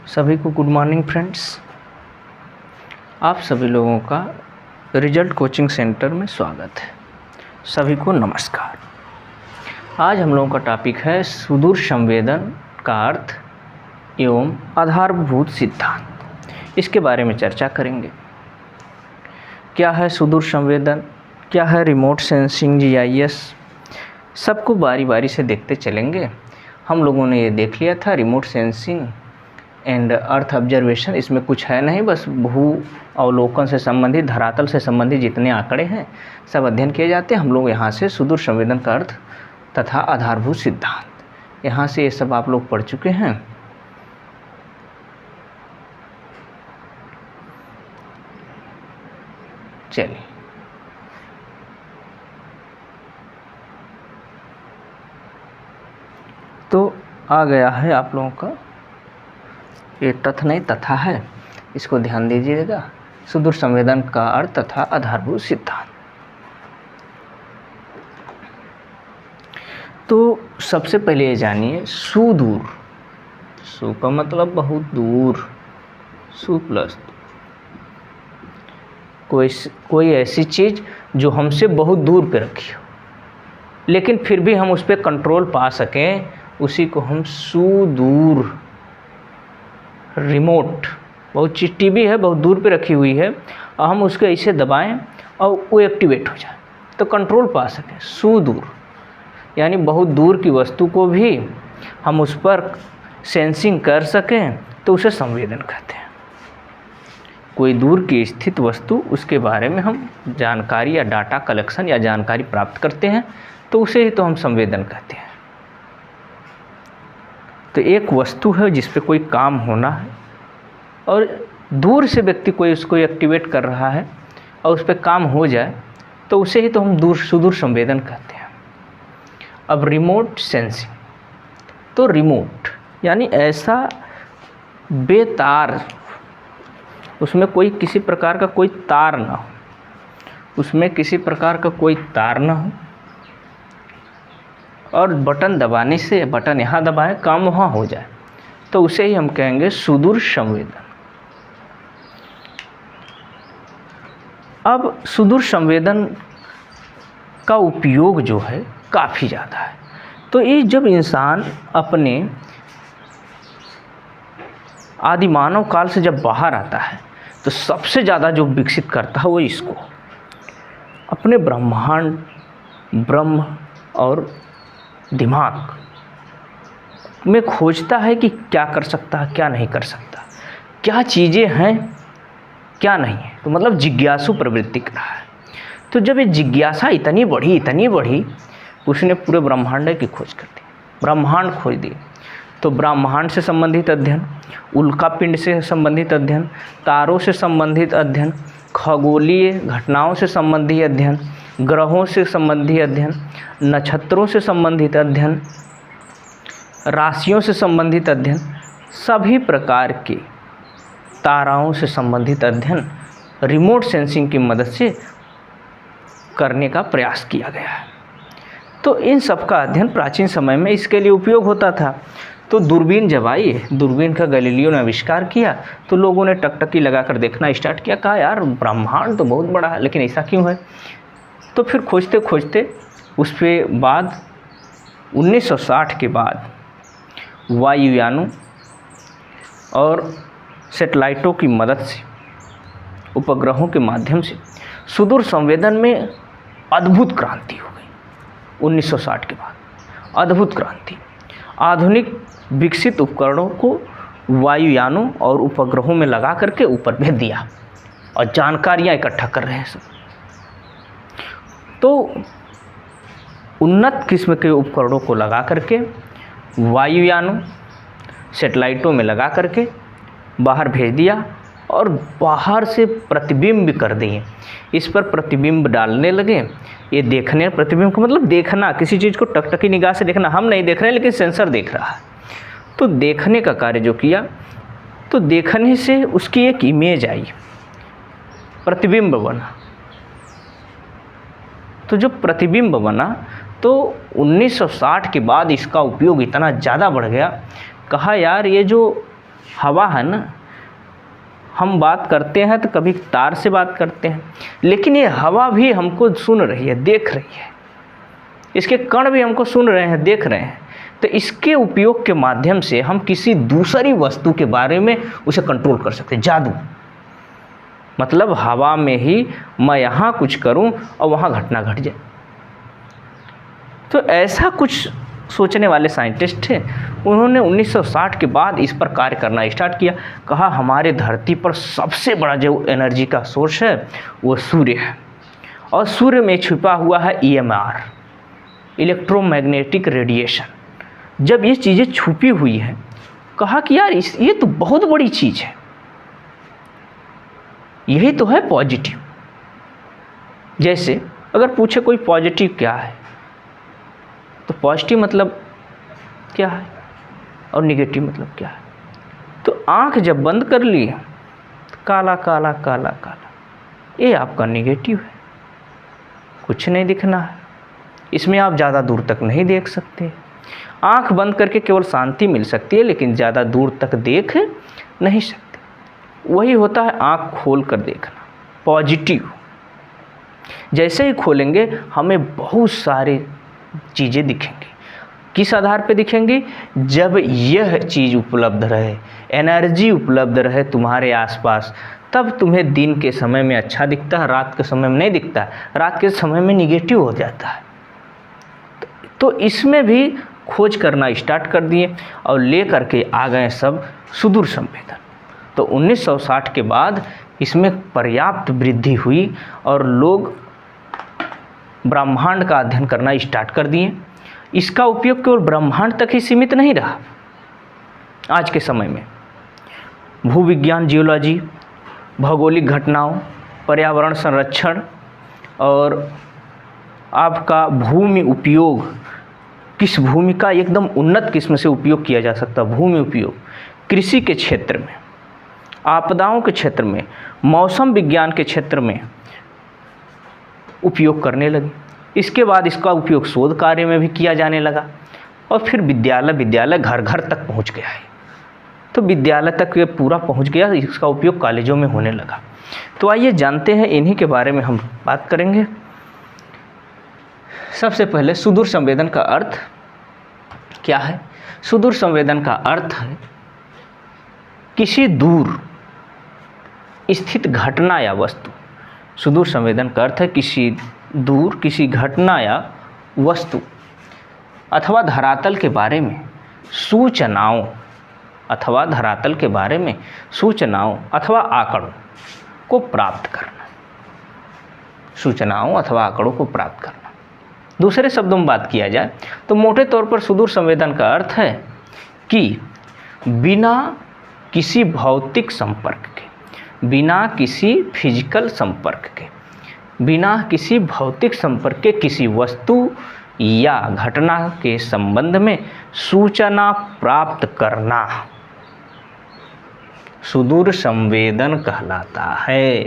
सभी को good morning friends. आप सभी लोगों का रिजल्ट कोचिंग सेंटर में स्वागत है। सभी को नमस्कार। आज हम लोगों का टॉपिक है सुदूर संवेदन का अर्थ एवं आधारभूत सिद्धांत। इसके बारे में चर्चा करेंगे। क्या है सुदूर संवेदन, क्या है रिमोट सेंसिंग GIS, सबको बारी बारी से देखते चलेंगे। हम लोगों ने ये देख लिया था remote sensing and earth observation, इसमें कुछ है नहीं, बस भू अवलोकन से संबंधित, धरातल से संबंधित जितने आंकड़े हैं सब अध्ययन किए जाते हैं। हम लोग यहाँ से सुदूर संवेदन का अर्थ तथा आधारभूत सिद्धांत, यहाँ से ये सब आप लोग पढ़ चुके हैं। चलिए, तो आ गया है आप लोगों का, ये तथ नहीं तथा है, इसको ध्यान दीजिएगा। सुदूर संवेदन का अर्थ तथा आधारभूत सिद्धांत। तो सबसे पहले ये जानिए सुदूर, सु का मतलब बहुत दूर, सु प्लस कोई ऐसी चीज़ जो हमसे बहुत दूर पे रखी हो लेकिन फिर भी हम उस पर कंट्रोल पा सकें, उसी को हम सुदूर, रिमोट, बहुत चीज़ टीवी है बहुत दूर पे रखी हुई है और हम उसको ऐसे दबाएं और वो एक्टिवेट हो जाए तो कंट्रोल पा सकें। सुदूर यानी बहुत दूर की वस्तु को भी हम उस पर सेंसिंग कर सकें तो उसे संवेदन कहते हैं। कोई दूर की स्थित वस्तु, उसके बारे में हम जानकारी या डाटा कलेक्शन या जानकारी प्राप्त करते हैं तो उसे ही तो हम संवेदन कहते हैं। तो एक वस्तु है जिस पे कोई काम होना है और दूर से व्यक्ति कोई उसको एक्टिवेट कर रहा है और उस पर काम हो जाए तो उसे ही तो हम सुदूर संवेदन कहते हैं। अब रिमोट सेंसिंग, तो रिमोट यानी ऐसा बेतार, उसमें कोई किसी प्रकार का कोई तार ना हो, उसमें किसी प्रकार का कोई तार ना हो और बटन दबाने से, बटन यहाँ दबाएं काम वहाँ हो जाए तो उसे ही हम कहेंगे सुदूर संवेदन। अब सुदूर संवेदन का उपयोग जो है काफ़ी ज़्यादा है। तो ये जब इंसान अपने आदि मानव काल से जब बाहर आता है तो सबसे ज़्यादा जो विकसित करता है वो इसको अपने ब्रह्मांड, ब्रह्म और दिमाग में खोजता है कि क्या कर सकता है, क्या नहीं कर सकता, क्या चीज़ें हैं, क्या नहीं है। तो मतलब जिज्ञासु प्रवृत्ति का है। तो जब ये जिज्ञासा इतनी बढ़ी, उसने पूरे ब्रह्मांड की खोज कर दी, ब्रह्मांड खोज दिए। तो ब्रह्मांड से संबंधित अध्ययन, उल्का पिंड से संबंधित अध्ययन, तारों से संबंधित अध्ययन, खगोलीय घटनाओं से संबंधित अध्ययन, ग्रहों से संबंधित अध्ययन, नक्षत्रों से संबंधित अध्ययन, राशियों से संबंधित अध्ययन, सभी प्रकार के ताराओं से संबंधित अध्ययन रिमोट सेंसिंग की मदद से करने का प्रयास किया गया है। तो इन सब का अध्ययन प्राचीन समय में इसके लिए उपयोग होता था। तो दूरबीन जब आई, दूरबीन का गैलीलियो ने आविष्कार किया तो लोगों ने टकटकी लगाकर देखना स्टार्ट किया, कहा यार ब्रह्मांड तो बहुत बड़ा है लेकिन ऐसा क्यों है। तो फिर खोजते खोजते उस पे बाद 1960 के बाद वायुयानों और सेटेलाइटों की मदद से, उपग्रहों के माध्यम से सुदूर संवेदन में अद्भुत क्रांति हो गई। 1960 के बाद अद्भुत क्रांति, आधुनिक विकसित उपकरणों को वायुयानों और उपग्रहों में लगा करके ऊपर भेज दिया और जानकारियाँ इकट्ठा कर रहे हैं सब। तो उन्नत किस्म के उपकरणों को लगा करके वायुयानों, सेटेलाइटों में लगा करके बाहर भेज दिया और बाहर से प्रतिबिंब कर दिए। इस पर प्रतिबिंब डालने लगे। ये देखने, प्रतिबिंब का मतलब देखना, किसी चीज़ को टकटकी निगाह से देखना। हम नहीं देख रहे हैं लेकिन सेंसर देख रहा है। तो देखने का कार्य जो किया, तो देखने से उसकी एक इमेज आई, प्रतिबिंब बना। तो जो प्रतिबिंब बना तो 1960 के बाद इसका उपयोग इतना ज़्यादा बढ़ गया, कहा यार ये जो हवा है ना, हम बात करते हैं तो कभी तार से बात करते हैं, लेकिन ये हवा भी हमको सुन रही है, देख रही है, इसके कण भी हमको सुन रहे हैं, देख रहे हैं। तो इसके उपयोग के माध्यम से हम किसी दूसरी वस्तु के बारे में उसे कंट्रोल कर सकते हैं। जादू मतलब हवा में ही मैं यहाँ कुछ करूँ और वहाँ घटना घट जाए। तो ऐसा कुछ सोचने वाले साइंटिस्ट थे, उन्होंने 1960 के बाद इस पर कार्य करना स्टार्ट किया। कहा हमारे धरती पर सबसे बड़ा जो एनर्जी का सोर्स है वो सूर्य है, और सूर्य में छुपा हुआ है EMR, इलेक्ट्रोमैग्नेटिक रेडिएशन। जब ये चीज़ें छुपी हुई हैं, कहा कि यार ये तो बहुत बड़ी चीज़ है, यही तो है पॉजिटिव। जैसे अगर पूछे कोई पॉजिटिव क्या है, तो पॉजिटिव मतलब क्या है और निगेटिव मतलब क्या है। तो आँख जब बंद कर ली तो काला काला काला काला, ये आपका निगेटिव है, कुछ नहीं दिखना है, इसमें आप ज़्यादा दूर तक नहीं देख सकते। आँख बंद करके केवल शांति मिल सकती है, लेकिन ज़्यादा दूर तक देख नहीं सकते। वही होता है आँख खोल कर देखना, पॉजिटिव। जैसे ही खोलेंगे हमें बहुत सारे चीज़ें दिखेंगी। किस आधार पे दिखेंगी? जब यह चीज़ उपलब्ध रहे, एनर्जी उपलब्ध रहे तुम्हारे आसपास, तब तुम्हें दिन के समय में अच्छा दिखता है, रात के समय में नहीं दिखता है, रात के समय में निगेटिव हो जाता है। तो इसमें भी खोज करना स्टार्ट कर दिए और ले करके आ गए सब सुदूर संवेदन। तो 1960 के बाद इसमें पर्याप्त वृद्धि हुई और लोग ब्रह्मांड का अध्ययन करना स्टार्ट कर दिए। इसका उपयोग केवल ब्रह्मांड तक ही सीमित नहीं रहा। आज के समय में भूविज्ञान, जियोलॉजी, भौगोलिक घटनाओं, पर्यावरण संरक्षण और आपका भूमि उपयोग, किस भूमि का एकदम उन्नत किस्म से उपयोग किया जा सकता है, भूमि उपयोग, कृषि के क्षेत्र में, आपदाओं के क्षेत्र में, मौसम विज्ञान के क्षेत्र में उपयोग करने लगे। इसके बाद इसका उपयोग शोध कार्य में भी किया जाने लगा और फिर विद्यालय घर घर तक पहुंच गया है। तो विद्यालय तक ये पूरा पहुंच गया, इसका उपयोग कॉलेजों में होने लगा। तो आइए जानते हैं, इन्हीं के बारे में हम बात करेंगे। सबसे पहले सुदूर संवेदन का अर्थ क्या है? सुदूर संवेदन का अर्थ है किसी दूर स्थित घटना या वस्तु। सुदूर संवेदन का अर्थ है किसी दूर किसी घटना या वस्तु अथवा धरातल के बारे में सूचनाओं अथवा आंकड़ों को प्राप्त करना। सूचनाओं अथवा आंकड़ों को प्राप्त करना। दूसरे शब्दों में बात किया जाए तो मोटे तौर पर सुदूर संवेदन का अर्थ है कि बिना किसी भौतिक संपर्क के, बिना किसी फिजिकल संपर्क के, बिना किसी भौतिक संपर्क के किसी वस्तु या घटना के संबंध में सूचना प्राप्त करना सुदूर संवेदन कहलाता है।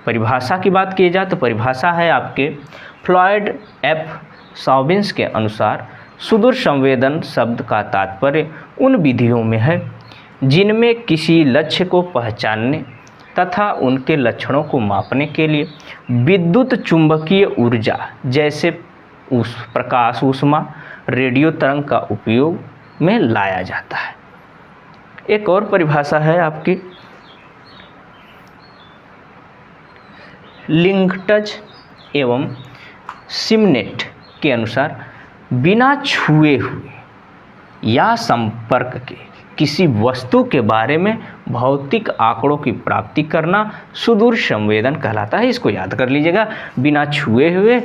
परिभाषा की बात की जाए तो परिभाषा है आपके फ्लॉयड एफ सॉबिन्स के अनुसार सुदूर संवेदन शब्द का तात्पर्य उन विधियों में है जिनमें किसी लक्ष्य को पहचानने तथा उनके लक्षणों को मापने के लिए विद्युत चुंबकीय ऊर्जा जैसे प्रकाश, ऊष्मा, रेडियो तरंग का उपयोग में लाया जाता है। एक और परिभाषा है आपकी लिंकटज एवं सिमनेट के अनुसार बिना छुए हुए या संपर्क के किसी वस्तु के बारे में भौतिक आंकड़ों की प्राप्ति करना सुदूर संवेदन कहलाता है। इसको याद कर लीजिएगा, बिना छुए हुए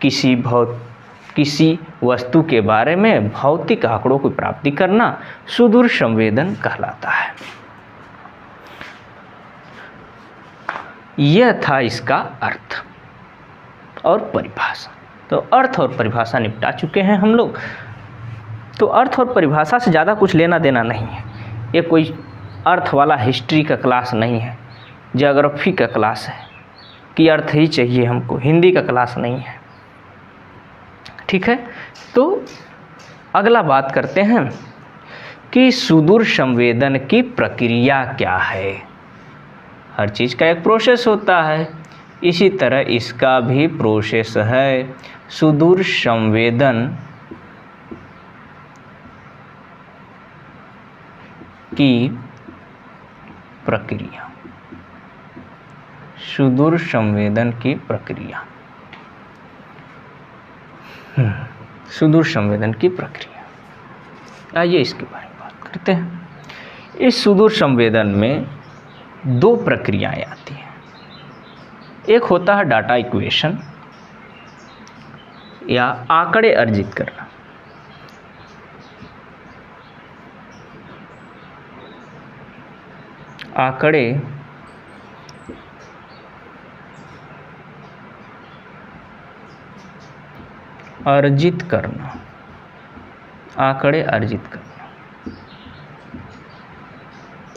किसी वस्तु के बारे में भौतिक आंकड़ों की प्राप्ति करना सुदूर संवेदन कहलाता है। यह था इसका अर्थ और परिभाषा। तो अर्थ और परिभाषा निपटा चुके हैं हम लोग। तो अर्थ और परिभाषा से ज़्यादा कुछ लेना देना नहीं है। ये कोई अर्थ वाला हिस्ट्री का क्लास नहीं है, ज्योग्राफी का क्लास है कि अर्थ ही चाहिए हमको, हिंदी का क्लास नहीं है। ठीक है, तो अगला बात करते हैं कि सुदूर संवेदन की प्रक्रिया क्या है। हर चीज़ का एक प्रोसेस होता है, इसी तरह इसका भी प्रोसेस है। सुदूर संवेदन की प्रक्रिया, सुदूर संवेदन की प्रक्रिया, सुदूर संवेदन की प्रक्रिया। आइए इसके बारे में बात करते हैं। इस सुदूर संवेदन में दो प्रक्रियाएं आती हैं। एक होता है डाटा इक्वेशन या आंकड़े अर्जित करना। आंकड़े अर्जित करना, आंकड़े अर्जित करना।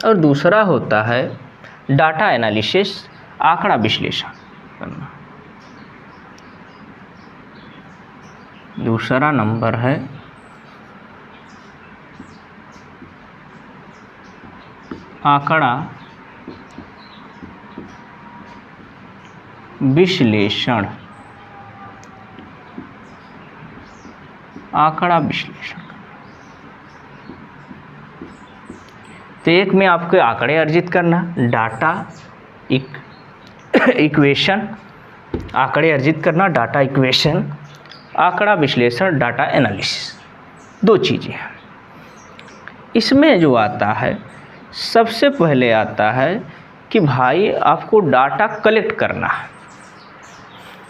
और दूसरा होता है डाटा एनालिसिस, आंकड़ा विश्लेषण करना। दूसरा नंबर है आंकड़ा विश्लेषण, आंकड़ा विश्लेषण। तो एक में आपको आंकड़े अर्जित करना, डाटा इक्वेशन, आंकड़े अर्जित करना, डाटा इक्वेशन, आंकड़ा विश्लेषण, डाटा एनालिसिस, दो चीज़ें हैं। इसमें जो आता है, सबसे पहले आता है कि भाई आपको डाटा कलेक्ट करना है।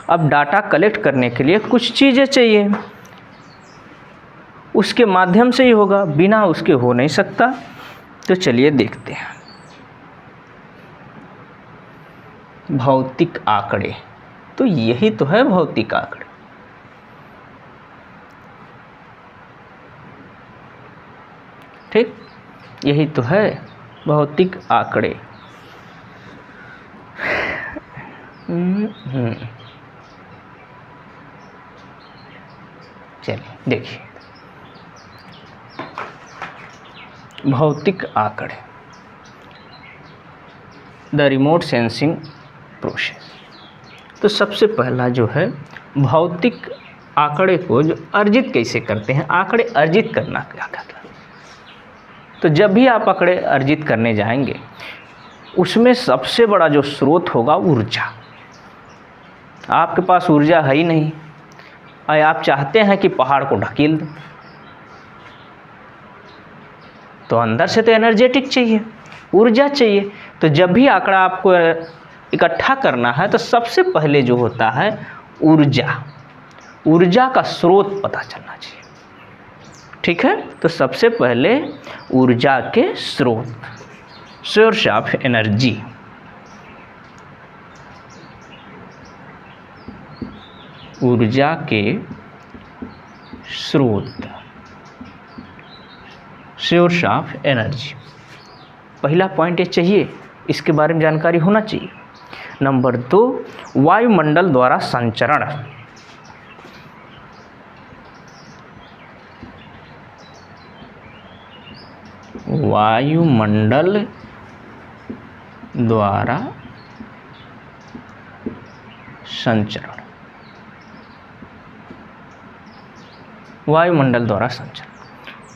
अब डाटा कलेक्ट करने के लिए कुछ चीज़ें चाहिए, उसके माध्यम से ही होगा, बिना उसके हो नहीं सकता। तो चलिए देखते हैं। भौतिक आंकड़े, तो यही तो है भौतिक आंकड़े। ठीक, यही तो है भौतिक आंकड़े। चलिए देखिए, भौतिक आंकड़े, द रिमोट सेंसिंग प्रोसेस। तो सबसे पहला जो है भौतिक आंकड़े को जो अर्जित कैसे करते हैं, आंकड़े अर्जित करना क्या कहता है। तो जब भी आप आंकड़े अर्जित करने जाएंगे, उसमें सबसे बड़ा जो स्रोत होगा ऊर्जा। आपके पास ऊर्जा है ही नहीं, और आप चाहते हैं कि पहाड़ को ढकेल दो, तो अंदर से तो एनर्जेटिक चाहिए, ऊर्जा चाहिए। तो जब भी आंकड़ा आपको इकट्ठा करना है, तो सबसे पहले जो होता है ऊर्जा, ऊर्जा का स्रोत पता चलना चाहिए। ठीक है, तो सबसे पहले ऊर्जा के स्रोत, सोर्स ऑफ एनर्जी। ऊर्जा के स्रोत, सोर्स ऑफ एनर्जी। पहला पॉइंट ये चाहिए, इसके बारे में जानकारी होना चाहिए। नंबर 2, वायुमंडल द्वारा संचरण। वायुमंडल द्वारा संचरण, वायुमंडल द्वारा संचरण।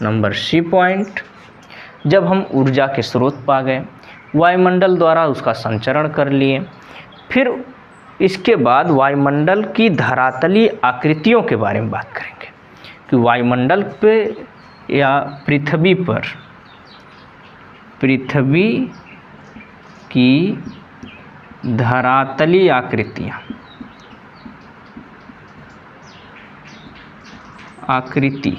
नंबर सी पॉइंट, जब हम ऊर्जा के स्रोत पा गए, वायुमंडल द्वारा उसका संचरण कर लिए, फिर इसके बाद वायुमंडल की धरातलीय आकृतियों के बारे में बात करेंगे कि वायुमंडल पे या पृथ्वी पर, पृथ्वी की धरातलीय आकृतियाँ, आकृति,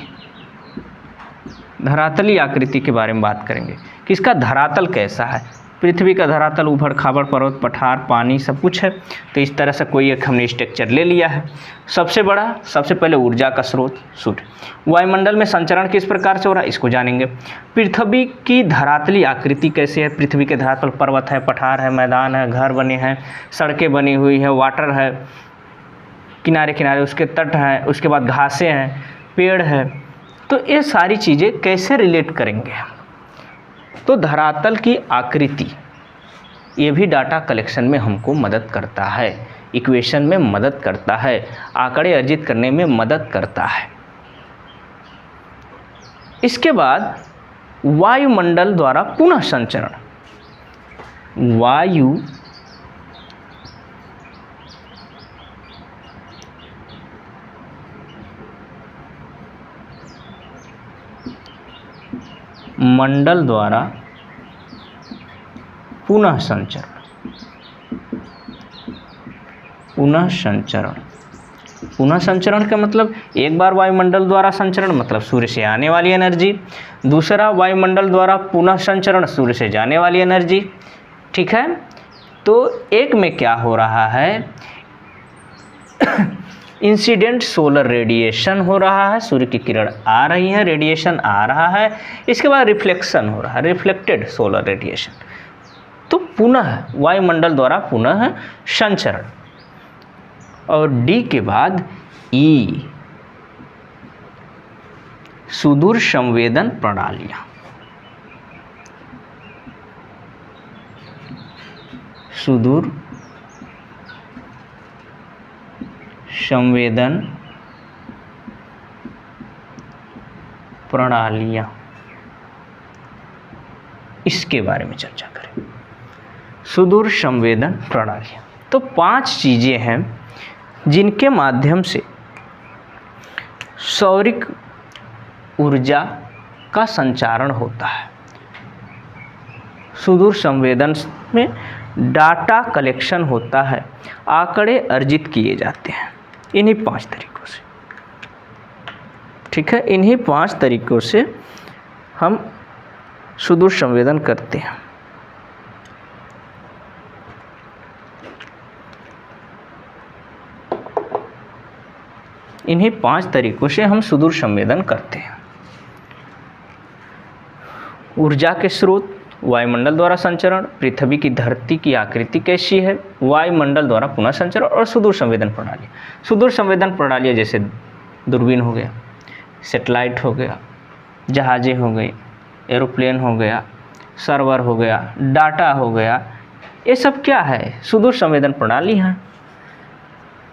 धरातलीय आकृति के बारे में बात करेंगे कि इसका धरातल कैसा है। पृथ्वी का धरातल ऊबड़ खाबड़, पर्वत, पठार, पानी सब कुछ है। तो इस तरह से कोई एक हमने स्ट्रक्चर ले लिया है। सबसे बड़ा, सबसे पहले ऊर्जा का स्रोत सूर्य। वायुमंडल में संचरण किस प्रकार से हो रहा है, इसको जानेंगे। पृथ्वी की धरातलीय आकृति कैसे है, पृथ्वी के धरातल पर्वत है, पठार है, मैदान है, घर बने हैं, सड़कें बनी हुई है, वाटर है किनारे किनारे, उसके तट हैं, उसके बाद घासें हैं, पेड़ है। तो ये सारी चीज़ें कैसे रिलेट करेंगे हम? तो धरातल की आकृति ये भी डाटा कलेक्शन में हमको मदद करता है, इक्वेशन में मदद करता है, आंकड़े अर्जित करने में मदद करता है। इसके बाद वायुमंडल द्वारा पुनः संचरण। वायु मंडल द्वारा पुनः संचरण। पुनः संचरण, पुनः संचरण का मतलब एक बार वायुमंडल द्वारा संचरण मतलब सूर्य से आने वाली एनर्जी, दूसरा वायुमंडल द्वारा पुनः संचरण सूर्य से जाने वाली एनर्जी। ठीक है, तो एक में क्या हो रहा है, इंसिडेंट सोलर रेडिएशन हो रहा है, सूर्य की किरण आ रही है, रेडिएशन आ रहा है, इसके बाद रिफ्लेक्शन हो रहा है, रिफ्लेक्टेड सोलर रेडिएशन। तो पुनः वायुमंडल द्वारा पुनः संचरण। और डी के बाद ई, सुदूर संवेदन प्रणालियां। सुदूर संवेदन प्रणालियां, इसके बारे में चर्चा करें। सुदूर संवेदन प्रणालियां, तो 5 चीजें हैं जिनके माध्यम से सौरिक ऊर्जा का संचारण होता है। सुदूर संवेदन में डाटा कलेक्शन होता है, आंकड़े अर्जित किए जाते हैं इन्हीं 5 तरीकों से। ठीक है, इन्हीं 5 तरीकों से हम सुदूर संवेदन करते हैं। इन्हीं 5 तरीकों से हम सुदूर संवेदन करते हैं। ऊर्जा के स्रोत, वायुमंडल द्वारा संचरण, पृथ्वी की धरती की आकृति कैसी है, वायुमंडल द्वारा पुनः संचरण और सुदूर संवेदन प्रणाली। सुदूर संवेदन प्रणाली जैसे दूरबीन हो गया, सैटेलाइट हो गया, जहाज़ें हो गई, एरोप्लेन हो गया, सर्वर हो गया, डाटा हो गया, ये सब क्या है, सुदूर संवेदन प्रणाली है।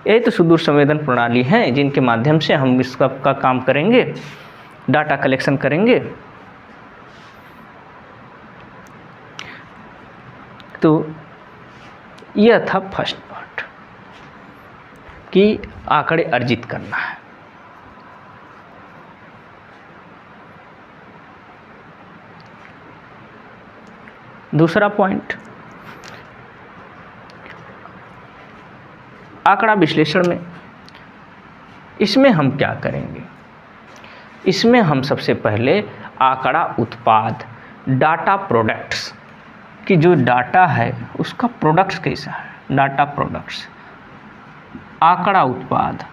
ये तो सुदूर संवेदन प्रणाली हैं जिनके माध्यम से हम इसका का काम करेंगे, डाटा कलेक्शन करेंगे। तो यह था फर्स्ट पार्ट कि आंकड़े अर्जित करना है। दूसरा पॉइंट, आंकड़ा विश्लेषण में, इसमें हम क्या करेंगे, इसमें हम सबसे पहले आंकड़ा उत्पाद, डाटा प्रोडक्ट्स की जो डाटा है उसका प्रोडक्ट्स कैसा है, डाटा प्रोडक्ट्स, आंकड़ा उत्पाद,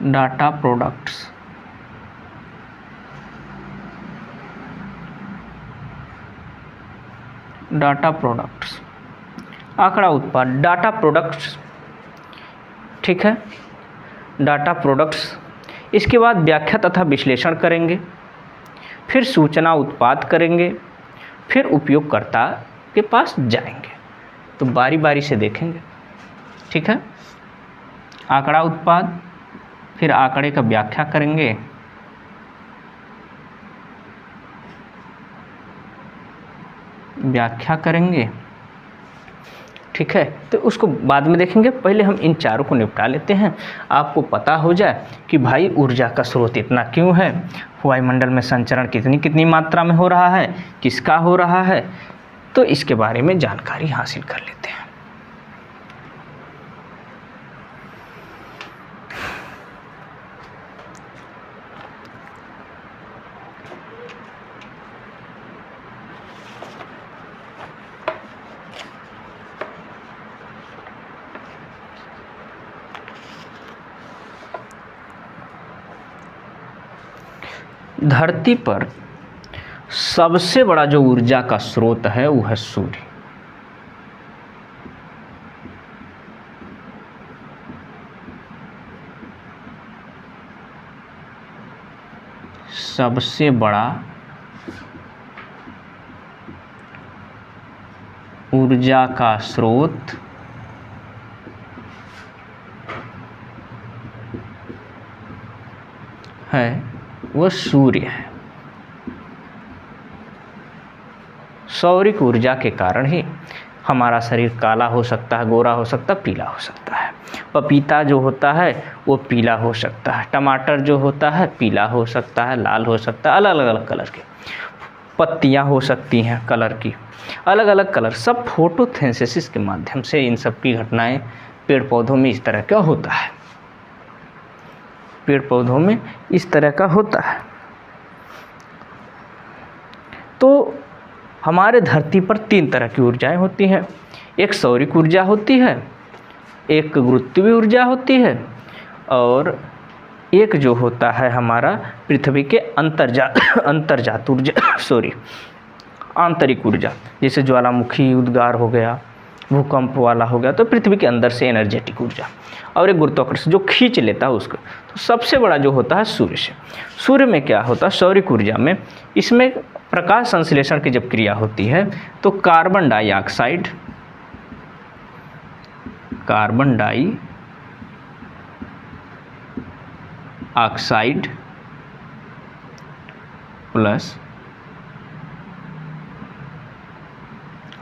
डाटा प्रोडक्ट्स, डाटा प्रोडक्ट्स, आंकड़ा उत्पाद, डाटा प्रोडक्ट्स। ठीक है, डाटा प्रोडक्ट्स। इसके बाद व्याख्या तथा विश्लेषण करेंगे, फिर सूचना उत्पाद करेंगे, फिर उपयोगकर्ता के पास जाएंगे। तो बारी बारी से देखेंगे। ठीक है, आंकड़ा उत्पाद, फिर आंकड़े का व्याख्या करेंगे, व्याख्या करेंगे। ठीक है, तो उसको बाद में देखेंगे, पहले हम इन चारों को निपटा लेते हैं। आपको पता हो जाए कि भाई ऊर्जा का स्रोत इतना क्यों है, वायुमंडल में संचरण कितनी कितनी मात्रा में हो रहा है, किसका हो रहा है, तो इसके बारे में जानकारी हासिल कर लेते हैं। धरती पर सबसे बड़ा जो ऊर्जा का स्रोत है वो है सूर्य। सबसे बड़ा ऊर्जा का स्रोत है वह सूर्य है। सौरिक ऊर्जा के कारण ही हमारा शरीर काला हो सकता है, गोरा हो सकता है, पीला हो सकता है। पपीता जो होता है वो पीला हो सकता है, टमाटर जो होता है पीला हो सकता है, लाल हो सकता है, अलग अलग कलर के। पत्तियां हो सकती हैं कलर की, अलग अलग कलर। सब फोटोसिंथेसिस के माध्यम से इन सब की घटनाएं पेड़ पौधों में इस तरह का होता है। पेड़ पौधों में इस तरह का होता है। तो हमारे धरती पर 3 तरह की ऊर्जाएं होती हैं। एक सौरिक ऊर्जा होती है, एक गुरुत्वीय ऊर्जा होती है, और एक जो होता है हमारा पृथ्वी के अंतर्जात ऊर्जा आंतरिक ऊर्जा, जैसे ज्वालामुखी उद्गार हो गया, भूकंप वाला हो गया, तो पृथ्वी के अंदर से एनर्जेटिक ऊर्जा। और एक गुरुत्वाकर्षण जो खींच लेता है उसको। तो सबसे बड़ा जो होता है सूर्य से। सूर्य में क्या होता है, सौरिक ऊर्जा में, इसमें प्रकाश संश्लेषण की जब क्रिया होती है तो carbon dioxide plus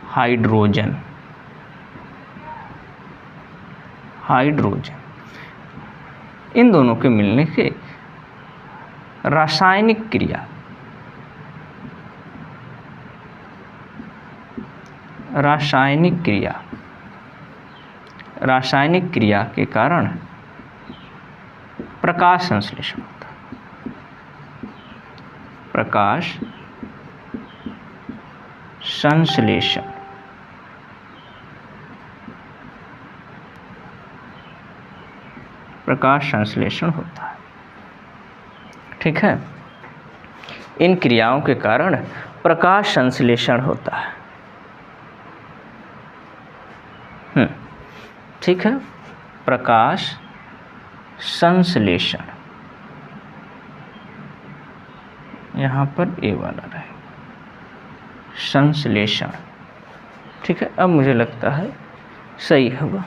hydrogen in दोनों के मिलने से रासायनिक क्रिया के कारण प्रकाश संश्लेषण होता है। प्रकाश संश्लेषण होता है। ठीक है, इन क्रियाओं के कारण प्रकाश संश्लेषण होता है। ठीक है, प्रकाश संश्लेषण, यहाँ पर ए वाला रहे, संश्लेषण। ठीक है, अब मुझे लगता है सही होगा।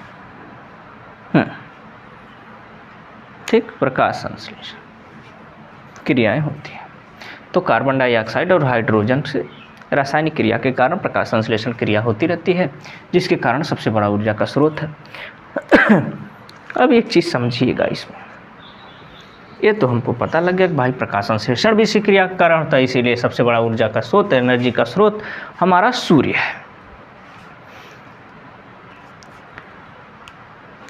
ठीक, प्रकाश संश्लेषण क्रियाएं होती हैं। तो कार्बन डाइऑक्साइड और हाइड्रोजन से रासायनिक क्रिया के कारण प्रकाश संश्लेषण क्रिया होती रहती है, जिसके कारण सबसे बड़ा ऊर्जा का स्रोत है। अब एक चीज़ समझिएगा इसमें, ये तो हमको पता लग गया कि भाई प्रकाश संश्लेषण भी इसी क्रिया का कारण होता है, इसीलिए सबसे बड़ा ऊर्जा का स्रोत, एनर्जी का स्रोत हमारा सूर्य है।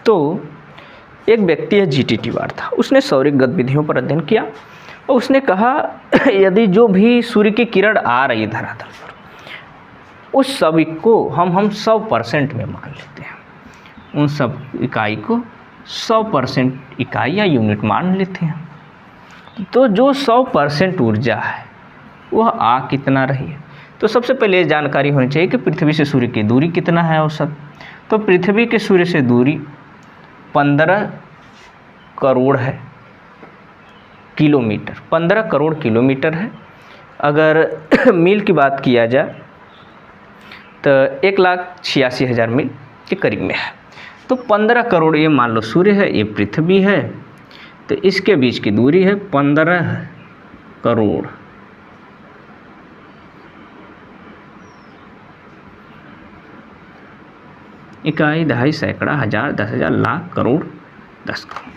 तो एक व्यक्ति है जीटी तिवारी था, उसने सौरिक गतिविधियों पर अध्ययन किया और उसने कहा यदि जो भी सूर्य की किरण आ रही है धरातल पर, उस सभी को हम 100% में मान लेते हैं, उन सब इकाई को 100% इकाई या यूनिट मान लेते हैं, तो जो 100% ऊर्जा है वह आ कितना रही है। तो सबसे पहले ये जानकारी होनी चाहिए कि पृथ्वी से सूर्य की दूरी कितना है औसत। तो पृथ्वी के सूर्य से दूरी 15 करोड़ है किलोमीटर, 15 करोड़ किलोमीटर है। अगर मील की बात किया जाए तो 1,86,000 मील के करीब में है। तो 15 करोड़ ये मान लो सूर्य है, ये पृथ्वी है, तो इसके बीच की दूरी है 15 करोड़। इकाई, दहाई, सैकड़ा, हजार, 10,000, लाख, करोड़, 10 करोड़।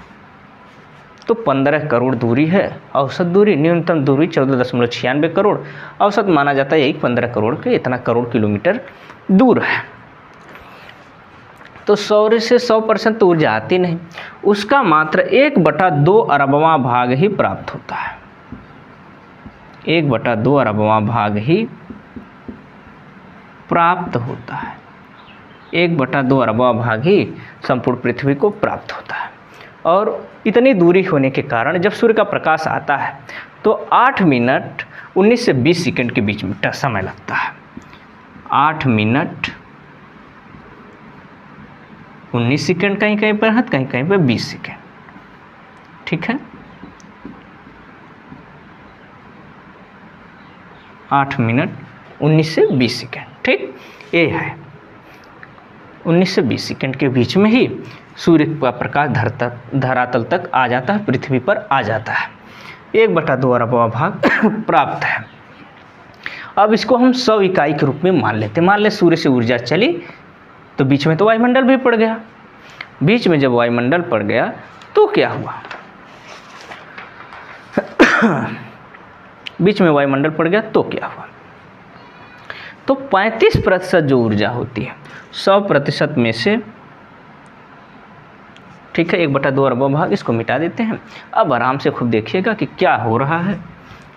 तो 15 करोड़ दूरी है औसत दूरी। न्यूनतम दूरी 14.96 करोड़, औसत माना जाता है यही 15 करोड़ के, इतना करोड़ किलोमीटर दूर है। तो सौर्य से 100% तो ऊर्जा आती नहीं, उसका मात्र 1/2 अरबवां भाग ही प्राप्त होता है। 1/2 अरबवां भाग ही प्राप्त होता है। 1/2 अरबवां भाग ही संपूर्ण पृथ्वी को प्राप्त होता है। और इतनी दूरी होने के कारण जब सूर्य का प्रकाश आता है तो 8 मिनट 19 से 20 सेकंड के बीच में समय लगता है। 8 मिनट 19 सेकंड कहीं कहीं पर है, कहीं कहीं पर 20 सेकंड। ठीक है, 8 मिनट 19 से 20 सेकेंड। ठीक, ये है 19 से 20 सेकेंड के बीच में ही सूर्य का प्रकाश धरातल तक आ जाता है, पृथ्वी पर आ जाता है। 1/2 अरबवां भाग प्राप्त है। अब इसको हम 100 इकाई के रूप में मान लेते हैं। मान ले सूर्य से ऊर्जा चली तो बीच में तो वायुमंडल भी पड़ गया। बीच में जब वायुमंडल पड़ गया तो क्या हुआ, बीच में वायुमंडल पड़ गया तो क्या हुआ, तो 35% जो ऊर्जा होती है 100% में से, ठीक है, 1/2 अरबवां भाग, इसको मिटा देते हैं। अब आराम से खुद देखिएगा कि क्या हो रहा है।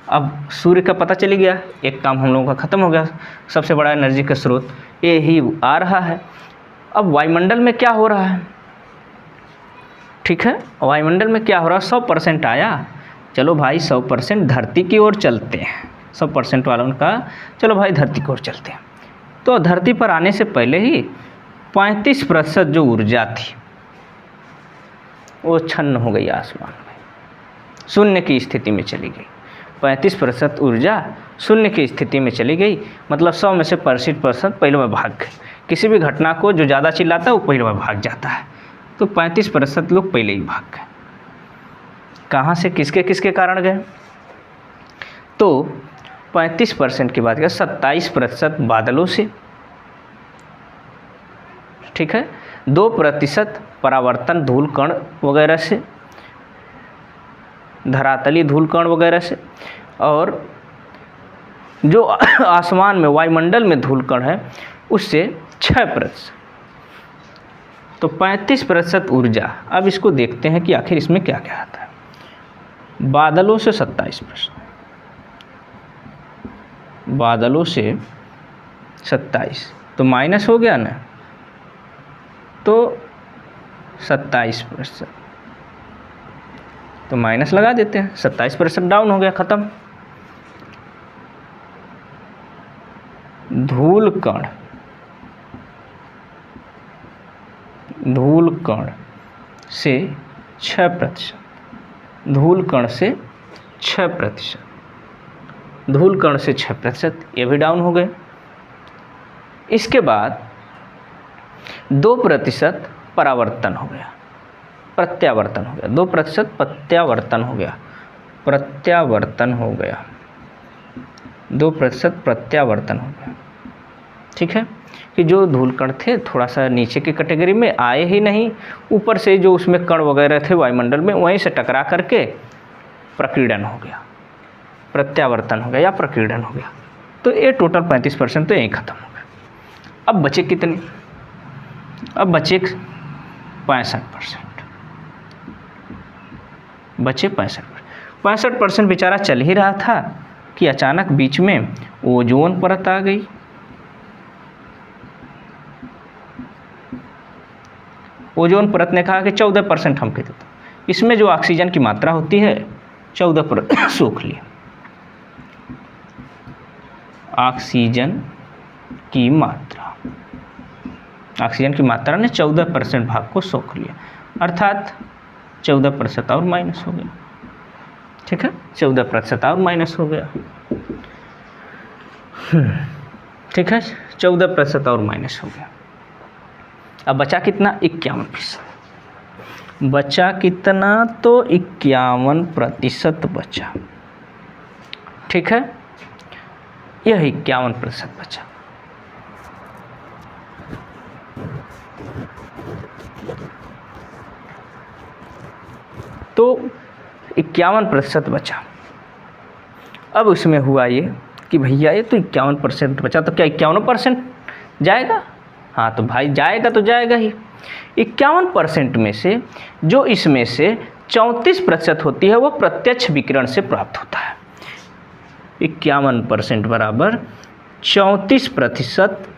अब सूर्य का पता चली गया, एक काम हम लोगों का ख़त्म हो गया, सबसे बड़ा एनर्जी का स्रोत ये ही आ रहा है। अब वायुमंडल में क्या हो रहा है, ठीक है, वायुमंडल में क्या हो रहा है, 100% आया, चलो भाई 100% धरती की ओर चलते हैं। 100% वालों का चलो भाई धरती की ओर चलते हैं। तो धरती पर आने से पहले ही 35% जो ऊर्जा थी वो छन्न हो गई आसमान में, शून्य की स्थिति में चली गई। 35% ऊर्जा शून्य की स्थिति में चली गई, मतलब 100 में से 65% पहले में भाग गए। किसी भी घटना को जो ज़्यादा चिल्लाता है वो पहले में भाग जाता है, तो 35% लोग पहले ही भाग गए। कहाँ से, किसके किसके कारण गए, तो 35% की बात करें 27% बादलों से, ठीक है, 2% परावर्तन धूल कण वगैरह से, धरातली धूल कण वगैरह से, और जो आसमान में वायुमंडल में धूल कण है उससे 6%। तो 35% ऊर्जा। अब इसको देखते हैं कि आखिर इसमें क्या क्या आता है। बादलों से 27%, बादलों से 27, तो माइनस हो गया ना, तो 27%, तो माइनस लगा देते हैं, 27% डाउन हो गया, ख़त्म। धूल कण, धूल कण से 6%, धूल कण से 6%, धूल कण से 6%, ये भी डाउन हो गए। इसके बाद 2% परावर्तन हो गया, प्रत्यावर्तन हो गया, 2% प्रत्यावर्तन हो गया, प्रत्यावर्तन हो गया, 2% प्रत्यावर्तन हो गया, ठीक है, कि जो धूल कण थे थोड़ा सा नीचे की कैटेगरी में आए ही नहीं, ऊपर से जो उसमें कण वगैरह थे वायुमंडल में वहीं से टकरा करके प्रकीर्णन हो गया, प्रत्यावर्तन हो गया या प्रकीर्णन हो गया। तो ये टोटल 35% तो यहीं ख़त्म हो गया। अब बचे कितने, अब बचे 65%, बचे 65% बेचारा चल ही रहा था कि अचानक बीच में ओजोन परत आ गई। ओजोन परत ने कहा कि 14% हम कहते थे, इसमें जो ऑक्सीजन की मात्रा होती है 14% सोख लिया, ऑक्सीजन की मात्रा, ऑक्सीजन की मात्रा ने 14% भाग को सोख लिया, अर्थात 14% और माइनस हो गया, ठीक है, 14% और माइनस हो गया, ठीक है, 14% और माइनस हो गया। अब बचा कितना, 51%, बचा कितना, तो 51% बचा, ठीक है, यह 51% बचा। तो 51% बचा। अब उसमें हुआ ये कि भैया ये तो 51% बचा, तो क्या 51% जाएगा, हाँ तो भाई जाएगा तो जाएगा ही। 51% में से जो इसमें से 34% होती है वो प्रत्यक्ष विकिरण से प्राप्त होता है। 51% बराबर 34%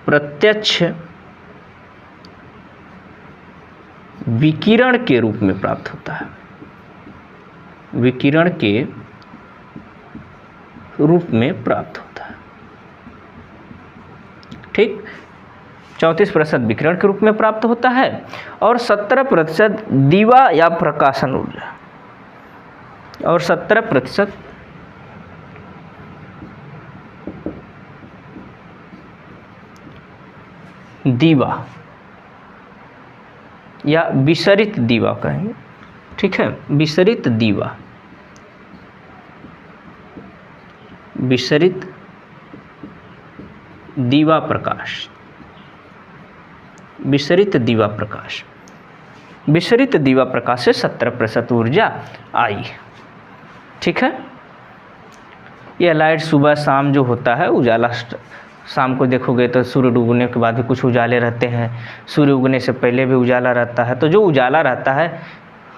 प्रत्यक्ष विकिरण के रूप में प्राप्त होता है, विकिरण के रूप में प्राप्त होता है, ठीक, 34% विकिरण के रूप में प्राप्त होता है और 17% दीवा या प्रकाशन ऊर्जा, और 17% दीवा या विसरित दीवा कहेंगे, ठीक है, विसरित दीवा, विसरित दीवा प्रकाश, विसरित दीवा प्रकाश, विसरित दीवा प्रकाश से 70% ऊर्जा आई, ठीक है। यह लाइट सुबह शाम जो होता है उजाला, शाम को देखोगे तो सूर्य डूबने के बाद भी कुछ उजाले रहते हैं, सूर्य उगने से पहले भी उजाला रहता है, तो जो उजाला रहता है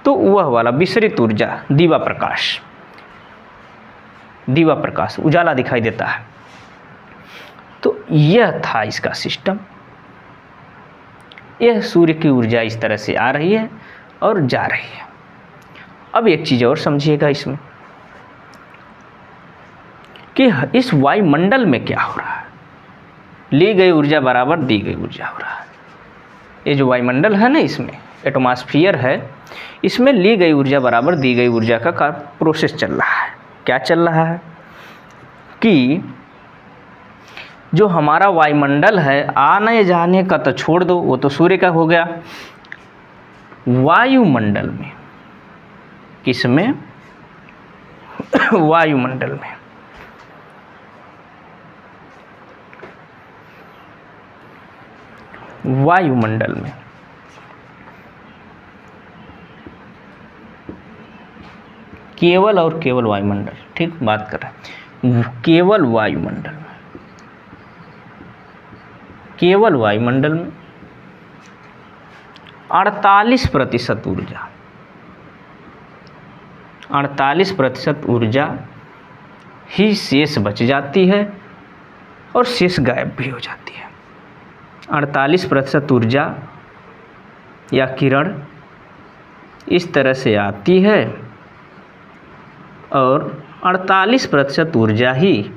तो वह वाला विसरित ऊर्जा दीवा प्रकाश, दीवा प्रकाश उजाला दिखाई देता है। तो यह था इसका सिस्टम। यह सूर्य की ऊर्जा इस तरह से आ रही है और जा रही है। अब एक चीज़ और समझिएगा इसमें कि इस वायुमंडल में क्या हो रहा है। ली गई ऊर्जा बराबर दी गई ऊर्जा हो रहा है। ये जो वायुमंडल है ना, इसमें एटमॉस्फेयर है, इसमें ली गई ऊर्जा बराबर दी गई ऊर्जा का प्रोसेस चल रहा है। क्या चल रहा है कि जो हमारा वायुमंडल है, आने जाने का तो छोड़ दो, वो तो सूर्य का हो गया। वायुमंडल में, किसमें, वायुमंडल में वायुमंडल में केवल और केवल वायुमंडल, ठीक बात कर रहे हैं, केवल वायुमंडल में, केवल वायुमंडल में 48% ऊर्जा, 48% ऊर्जा ही शेष बच जाती है और शेष गायब भी हो जाती है। 48% ऊर्जा या किरण इस तरह से आती है और 48% ऊर्जा ही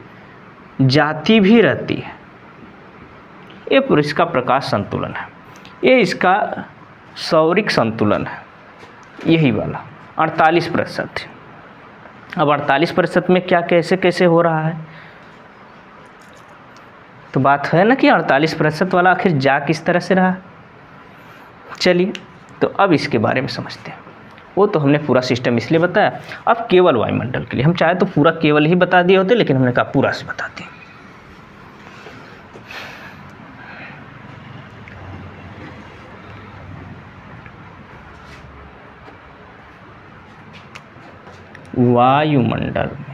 जाती भी रहती है। ये इसका प्रकाश संतुलन है, ये इसका सौरिक संतुलन है, यही वाला 48%। अब 48% में क्या कैसे कैसे हो रहा है, तो बात है ना कि 48% वाला आखिर जा किस तरह से रहा। चलिए तो अब इसके बारे में समझते हैं। वो तो हमने पूरा सिस्टम इसलिए बताया, अब केवल वायुमंडल के लिए हम चाहे तो पूरा केवल ही बता दिए होते, लेकिन हमने कहा पूरा से बताते हैं। वायुमंडल में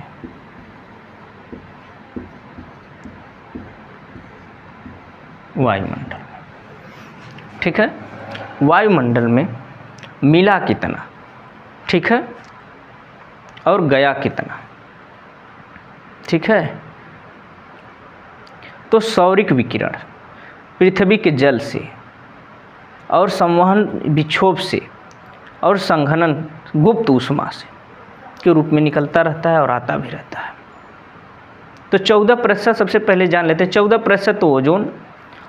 वायुमंडल में, ठीक है, वायुमंडल में मिला कितना, ठीक है, और गया कितना, ठीक है। तो सौरिक विकिरण पृथ्वी के जल से और संवहन विक्षोभ से और संघनन गुप्त ऊष्मा से के रूप में निकलता रहता है और आता भी रहता है। तो 14% सबसे पहले जान लेते हैं। 14% तो ओजोन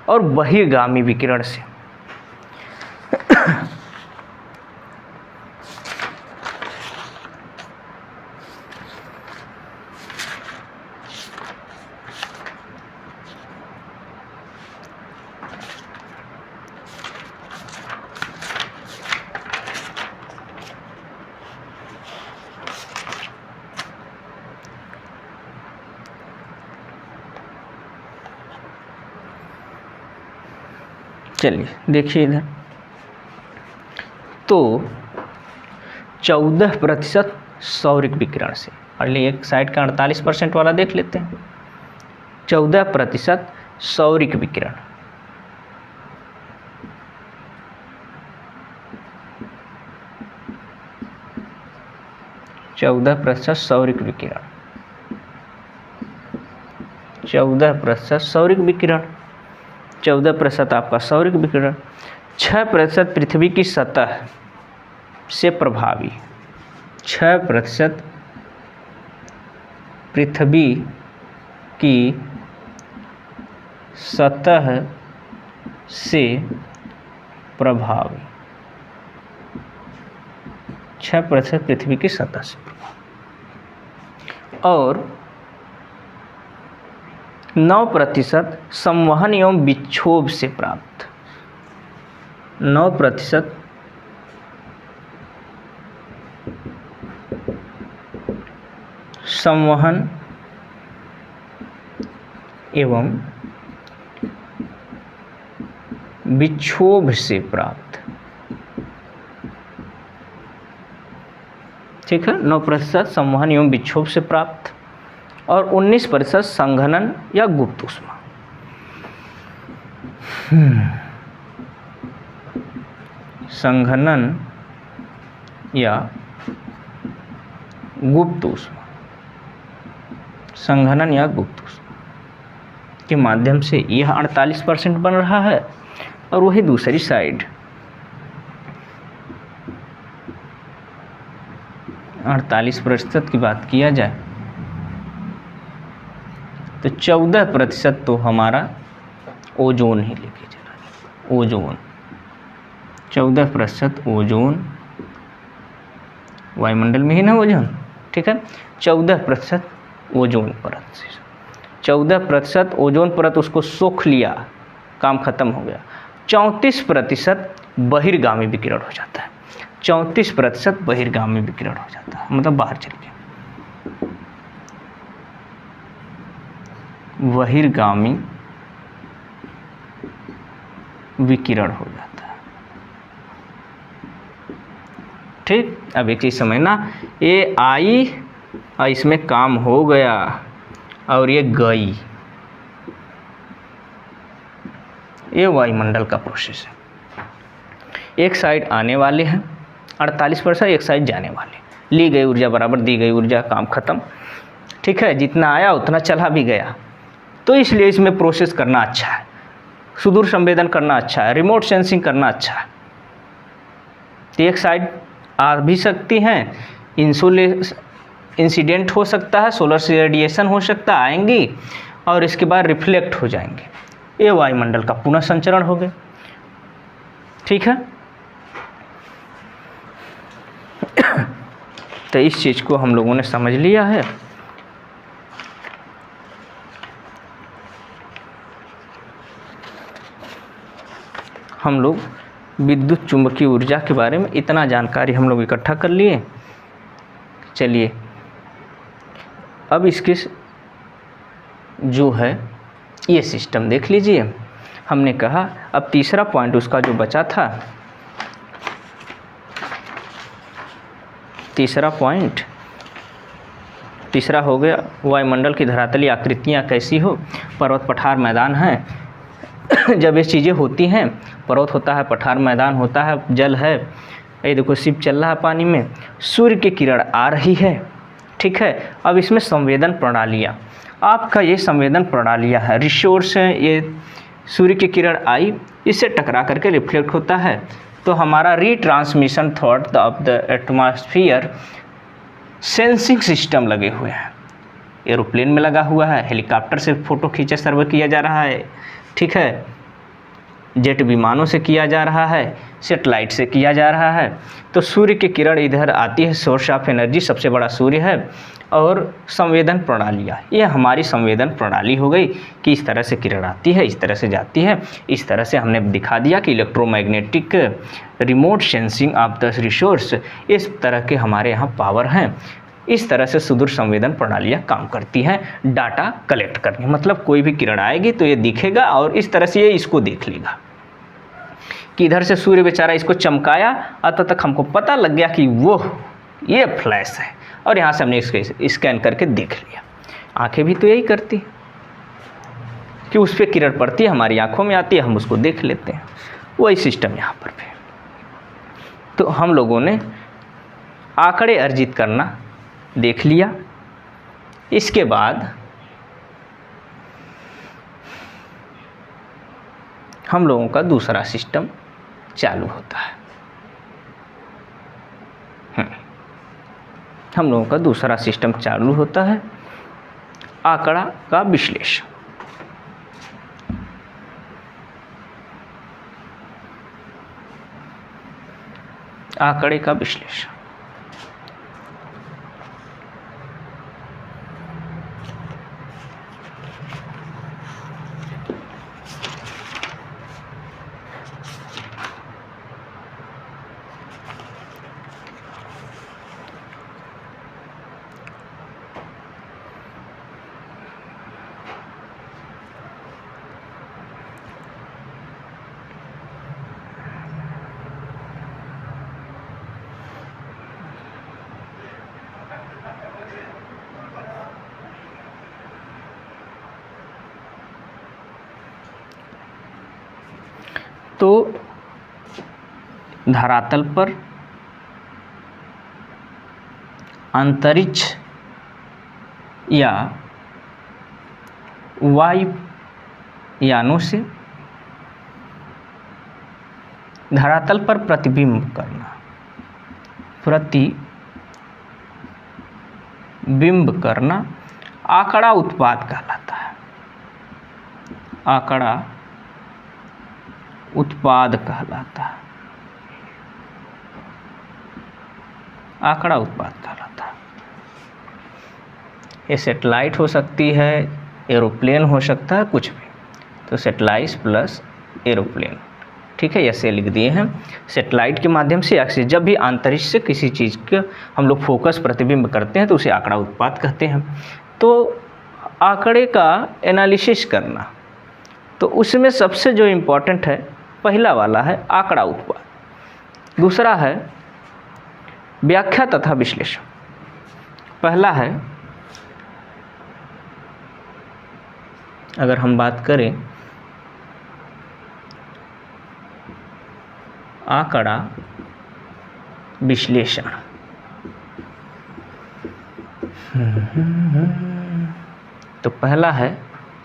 और बहिर्गामी विकिरण से। चलिए देखिए इधर, तो 14% सौरिक विकिरण से, और एक साइड का 48% वाला देख लेते हैं। 14% सौरिक विकिरण, सौरिक विकिरण, 14% सौरिक विकिरण, 14% आपका सौरिक विकिरण। 6% पृथ्वी की सतह से प्रभावी, 6% पृथ्वी की सतह से प्रभावी, 6% पृथ्वी की सतह से प्रभावी। और 9% संवहन एवं विक्षोभ से प्राप्त। 9% संवहन एवं विक्षोभ से प्राप्त। ठीक है, 9% संवहन एवं विक्षोभ से प्राप्त और 19% संघनन या गुप्त ऊष्मा। संघनन या गुप्त ऊष्मा, संघनन या गुप्त ऊष्मा के माध्यम से यह 48% बन रहा है और वही दूसरी साइड 48% की बात किया जाए तो 14% तो हमारा ओजोन ही लेके चला। ओजोन 14% ओजोन, वायुमंडल में ही ना ओजोन। ठीक है, 14% ओजोन परत से, 14% ओजोन परत उसको सोख लिया, काम खत्म हो गया। 34% बहिर्गामी विकिरण हो जाता है। 34% बहिर्गामी विकिरण हो जाता है, मतलब बाहर चल गया। बहिर्गामी विकिरण हो जाता है। ठीक, अब एक चीज समझना, ये आई और इसमें काम हो गया और ये गई, ये वायुमंडल का प्रोसेस है। एक साइड आने वाले हैं 48%, एक साइड जाने वाले। ली गई ऊर्जा बराबर दी गई ऊर्जा, काम खत्म। ठीक है, जितना आया उतना चला भी गया। तो इसलिए इसमें प्रोसेस करना अच्छा है, सुदूर संवेदन करना अच्छा है, रिमोट सेंसिंग करना अच्छा है। तो एक साइड आ भी सकती हैं, इंसिडेंट हो सकता है, सोलर से रेडिएशन हो सकता है, आएंगी और इसके बाद रिफ्लेक्ट हो जाएंगे। ये वायुमंडल का पुनः संचरण हो गया। ठीक है, तो इस चीज़ को हम लोगों ने समझ लिया है। हम लोग विद्युत चुंबकीय ऊर्जा के बारे में इतना जानकारी हम लोग इकट्ठा कर लिए। चलिए अब इसके जो है ये सिस्टम देख लीजिए। हमने कहा अब तीसरा पॉइंट उसका जो बचा था, तीसरा हो गया वायुमंडल की धरातलीय आकृतियाँ कैसी हो, पर्वत पठार मैदान हैं। जब ये चीज़ें होती हैं, पर्वत होता है, पठार मैदान होता है, जल है, ये देखो शिप चल रहा है पानी में, सूर्य की किरण आ रही है। ठीक है, अब इसमें संवेदन प्रणालियाँ, आपका ये संवेदन प्रणालियाँ है, रिसोर्स है, ये सूर्य की किरण आई, इससे टकरा करके रिफ्लेक्ट होता है, तो हमारा retransmission through of the atmosphere sensing system लगे हुए हैं। एरोप्लेन में लगा हुआ है, हेलीकॉप्टर से फ़ोटो खींचा सर्वे किया जा रहा है। ठीक है, जेट विमानों से किया जा रहा है, सेटेलाइट से किया जा रहा है। तो सूर्य की किरण इधर आती है, सोर्स ऑफ एनर्जी सबसे बड़ा सूर्य है, और संवेदन प्रणालियाँ, ये हमारी संवेदन प्रणाली हो गई कि इस तरह से किरण आती है, इस तरह से जाती है। इस तरह से हमने दिखा दिया कि electromagnetic remote sensing of the resource, इस तरह के हमारे यहाँ पावर हैं। इस तरह से सुदूर संवेदन प्रणालियाँ काम करती हैं, डाटा कलेक्ट करने, मतलब कोई भी किरण आएगी तो ये दिखेगा और इस तरह से ये इसको देख लेगा कि इधर से सूर्य बेचारा इसको चमकाया, अब तक हमको पता लग गया कि वो ये फ्लैश है, और यहाँ से हमने इसको स्कैन करके देख लिया। आंखें भी तो यही करती हैं कि उस पर किरण पड़ती है, हमारी आंखों में आती है, हम उसको देख लेते हैं। वही सिस्टम यहाँ पर भी। तो हम लोगों ने आंकड़े अर्जित करना देख लिया। इसके बाद हम लोगों का दूसरा सिस्टम चालू होता है। हम लोगों का दूसरा सिस्टम चालू होता है, आंकड़ा का विश्लेषण। आंकड़े का विश्लेषण तो धरातल पर अंतरिक्ष या वायु यानों से धरातल पर प्रतिबिंब करना आंकड़ा उत्पाद कहलाता है। आंकड़ा उत्पाद कहलाता है। आंकड़ा उत्पाद कहलाता है। ये सैटेलाइट हो सकती है, एरोप्लेन हो सकता है, कुछ भी। तो सैटेलाइट प्लस एरोप्लेन, ठीक है, ऐसे लिख दिए हैं। सैटेलाइट के माध्यम से एक्सिस, जब भी अंतरिक्ष से किसी चीज़ का हम लोग फोकस प्रतिबिंब करते हैं तो उसे आंकड़ा उत्पाद कहते हैं। तो आंकड़े का एनालिसिस करना, तो उसमें सबसे जो इम्पोर्टेंट है, पहला वाला है आंकड़ा उत्पाद, दूसरा है व्याख्या तथा विश्लेषण। पहला है, अगर हम बात करें आंकड़ा विश्लेषण, तो पहला है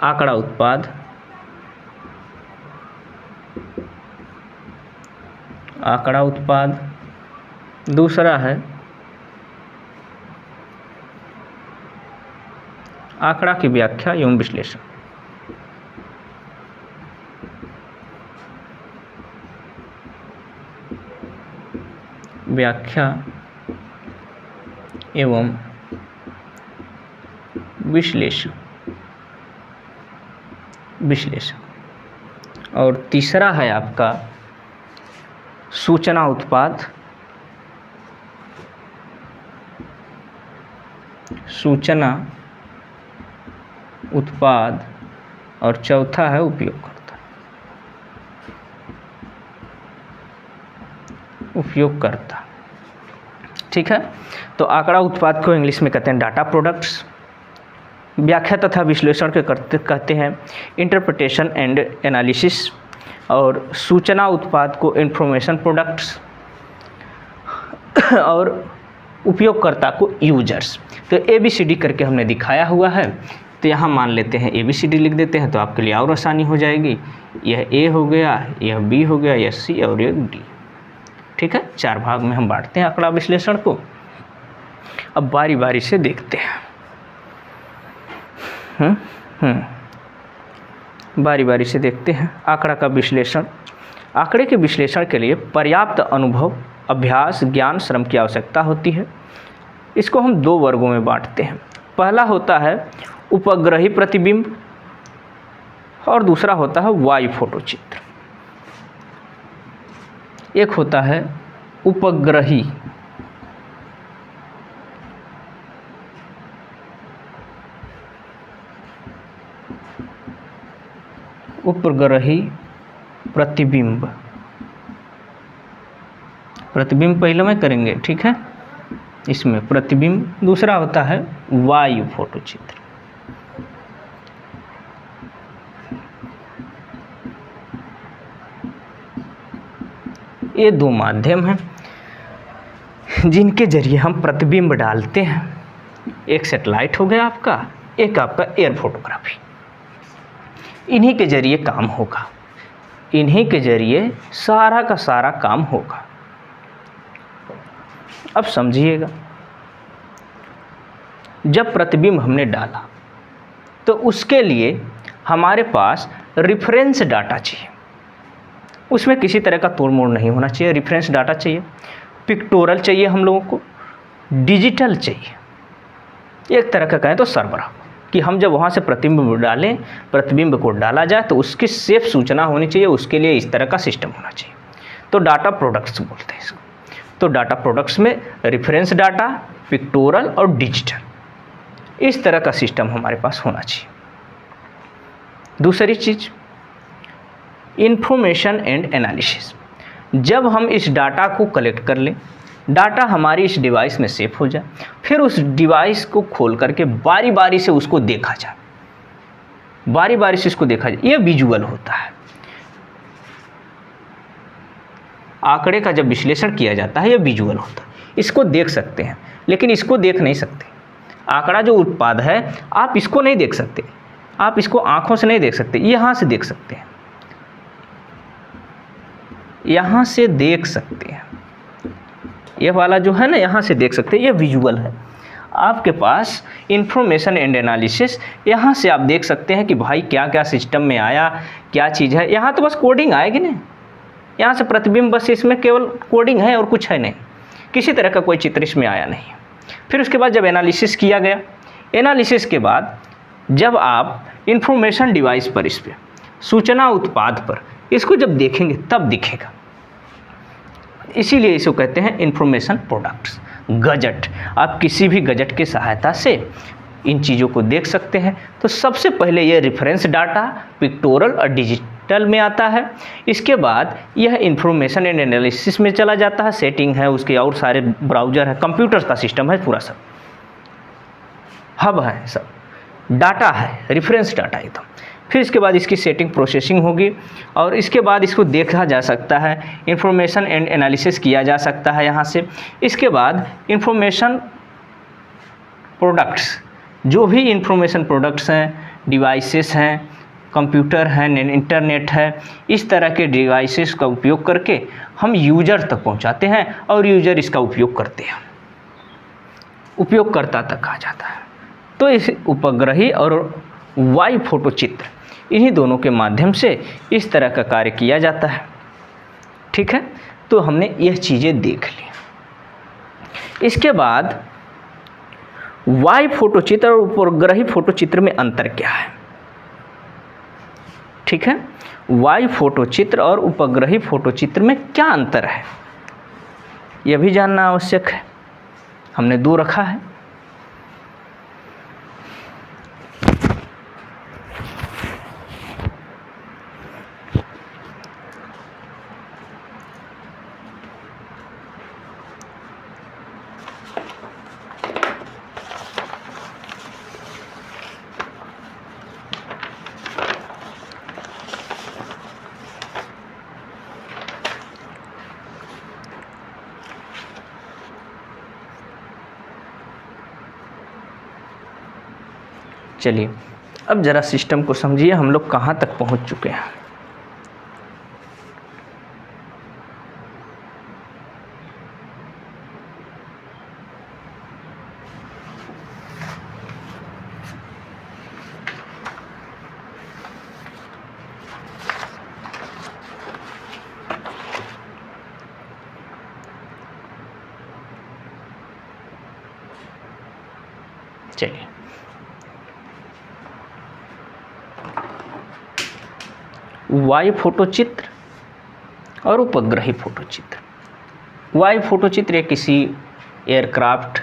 आंकड़ा उत्पाद, आंकड़ा उत्पाद, दूसरा है आंकड़ा की व्याख्या एवं विश्लेषण। व्याख्या एवं विश्लेषण, और तीसरा है आपका सूचना उत्पाद, सूचना उत्पाद, और चौथा है उपयोगकर्ता। ठीक है, तो आंकड़ा उत्पाद को इंग्लिश में कहते हैं डाटा प्रोडक्ट्स, व्याख्या तथा विश्लेषण के कहते हैं इंटरप्रिटेशन एंड एनालिसिस, और सूचना उत्पाद को इंफॉर्मेशन प्रोडक्ट्स, और उपयोगकर्ता को यूजर्स। तो ABCD करके हमने दिखाया हुआ है, तो यहाँ मान लेते हैं ABCD लिख देते हैं, तो आपके लिए और आसानी हो जाएगी। यह A हो गया, यह B हो गया, यह C और यह D। ठीक है, 4 भाग में हम बांटते हैं आंकड़ा विश्लेषण को। अब बारी बारी से देखते हैं। बारी बारी से देखते हैं आंकड़ा का विश्लेषण। आंकड़े के विश्लेषण के लिए पर्याप्त अनुभव, अभ्यास, ज्ञान, श्रम की आवश्यकता होती है। इसको हम 2 वर्गों में बांटते हैं। पहला होता है उपग्रही प्रतिबिंब, और दूसरा होता है वायु फोटोचित्र। एक होता है उपग्रही, उपग्रही प्रतिबिंब, प्रतिबिंब पहले में करेंगे, ठीक है, इसमें प्रतिबिंब। दूसरा होता है वायु फोटोचित्र। ये 2 माध्यम हैं जिनके जरिए हम प्रतिबिंब डालते हैं। एक सैटेलाइट हो गया आपका, एक आपका एयर फोटोग्राफी। इन्हीं के जरिए काम होगा, इन्हीं के जरिए सारा का सारा काम होगा। अब समझिएगा, जब प्रतिबिंब हमने डाला तो उसके लिए हमारे पास रिफरेंस डाटा चाहिए। उसमें किसी तरह का तोड़ मोड़ नहीं होना चाहिए, रिफरेंस डाटा चाहिए। पिक्टोरल चाहिए हम लोगों को, डिजिटल चाहिए। एक तरह का कहें तो सरबराह, कि हम जब वहाँ से प्रतिबिंब डालें, प्रतिबिंब को डाला जाए तो उसकी सेफ सूचना होनी चाहिए। उसके लिए इस तरह का सिस्टम होना चाहिए। तो डाटा प्रोडक्ट्स बोलते हैं इसको। तो डाटा प्रोडक्ट्स में रेफरेंस डाटा, पिक्टोरल और डिजिटल, इस तरह का सिस्टम हमारे पास होना चाहिए। दूसरी चीज़ इंफॉर्मेशन एंड एनालिसिस। जब हम इस डाटा को कलेक्ट कर लें, डाटा हमारी इस डिवाइस में सेव हो जाए, फिर उस डिवाइस को खोल करके बारी बारी से उसको देखा जाए, बारी बारी से इसको देखा जाए। ये विजुअल होता है। आंकड़े का जब विश्लेषण किया जाता है, यह विजुअल होता है। इसको देख सकते हैं, लेकिन इसको देख नहीं सकते। आंकड़ा जो उत्पाद है, आप इसको नहीं देख सकते, आप इसको आंखों से नहीं देख सकते, यहाँ से देख सकते हैं, यहाँ से देख सकते हैं। यह वाला जो है ना, यहाँ से देख सकते हैं, यह विजुअल है। आपके पास इंफॉर्मेशन एंड एनालिसिस, यहाँ से आप देख सकते हैं कि भाई क्या क्या सिस्टम में आया, क्या चीज़ है। यहाँ तो बस कोडिंग आएगी नहीं, यहाँ से प्रतिबिंब, बस इसमें केवल कोडिंग है और कुछ है नहीं, किसी तरह का कोई चित्र इसमें आया नहीं। फिर उसके बाद जब एनालिसिस किया गया, एनालिसिस के बाद जब आप इंफॉर्मेशन डिवाइस पर, इस पर सूचना उत्पाद पर इसको जब देखेंगे तब दिखेगा। इसीलिए इसको कहते हैं इंफॉर्मेशन प्रोडक्ट्स, गजट। आप किसी भी गजट की सहायता से इन चीज़ों को देख सकते हैं। तो सबसे पहले ये रेफरेंस डाटा पिक्टोरल और डिजिटल में आता है। इसके बाद यह इंफॉर्मेशन एंड एनालिसिस में चला जाता है, सेटिंग है उसके, और सारे ब्राउज़र है, कंप्यूटर का सिस्टम है, पूरा सब हब है, सब डाटा है, रेफरेंस डाटा एकदम। फिर इसके बाद इसकी सेटिंग प्रोसेसिंग होगी और इसके बाद इसको देखा जा सकता है, इंफॉर्मेशन एंड एनालिसिस किया जा सकता है यहाँ से। इसके बाद इंफॉर्मेशन प्रोडक्ट्स, जो भी इंफॉर्मेशन प्रोडक्ट्स हैं, डिवाइसेस हैं, कंप्यूटर हैं, इंटरनेट है, इस तरह के डिवाइसेस का उपयोग करके हम यूजर तक पहुँचाते हैं और यूजर इसका उपयोग करते हैं, उपयोगकर्ता तक आ जाता है। तो इस उपग्रही और वायु फोटो चित्र, इन्हीं दोनों के माध्यम से इस तरह का कार्य किया जाता है। ठीक है, तो हमने यह चीज़ें देख ली। इसके बाद वायु फोटो चित्र और उपग्रही फोटो चित्र में अंतर क्या है? ठीक है, वायु फोटो चित्र और उपग्रही फोटो चित्र में क्या अंतर है, यह भी जानना आवश्यक है। हमने दो रखा है। चलिए अब ज़रा सिस्टम को समझिए, हम लोग कहाँ तक पहुँच चुके हैं। चलिए वायु फोटो चित्र और उपग्रही फोटो चित्र। वायु फोटो चित्र किसी एयरक्राफ्ट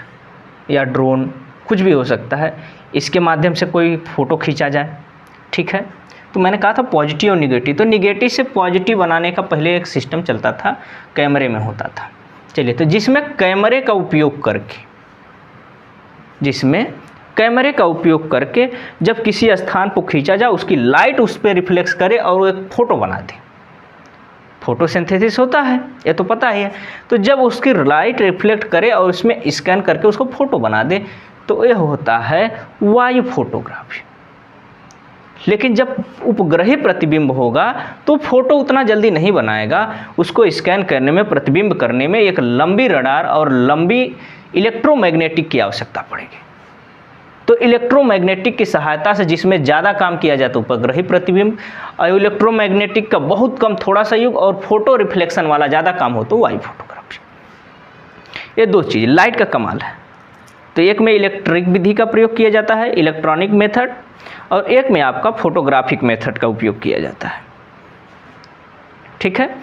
या ड्रोन, कुछ भी हो सकता है, इसके माध्यम से कोई फ़ोटो खींचा जाए। ठीक है, तो मैंने कहा था पॉजिटिव और निगेटिव, तो निगेटिव से पॉजिटिव बनाने का पहले एक सिस्टम चलता था, कैमरे में होता था। चलिए, तो जिसमें कैमरे का उपयोग करके जब किसी स्थान को खींचा जाए, उसकी लाइट उस पर रिफ्लेक्स करे और वो एक फ़ोटो बना दे। फोटोसिंथेसिस होता है, ये तो पता ही है। तो जब उसकी लाइट रिफ्लेक्ट करे और उसमें स्कैन करके उसको फ़ोटो बना दे, तो यह होता है वायु फोटोग्राफी। लेकिन जब उपग्रही प्रतिबिंब होगा तो फोटो उतना जल्दी नहीं बनाएगा, उसको स्कैन करने में, प्रतिबिंब करने में एक लंबी रडार और लंबी इलेक्ट्रोमैग्नेटिक की आवश्यकता पड़ेगी। तो इलेक्ट्रोमैग्नेटिक की सहायता से, जिसमें ज़्यादा काम किया जाता है उपग्रही प्रतिबिंब, और इलेक्ट्रोमैग्नेटिक का बहुत कम, थोड़ा सा युग, और फोटो रिफ्लेक्शन वाला ज़्यादा काम हो तो वायु फोटोग्राफी। ये दो चीज़ लाइट का कमाल है। तो एक में इलेक्ट्रिक विधि का प्रयोग किया जाता है, इलेक्ट्रॉनिक मेथड, और एक में आपका फोटोग्राफिक मेथड का उपयोग किया जाता है। ठीक है,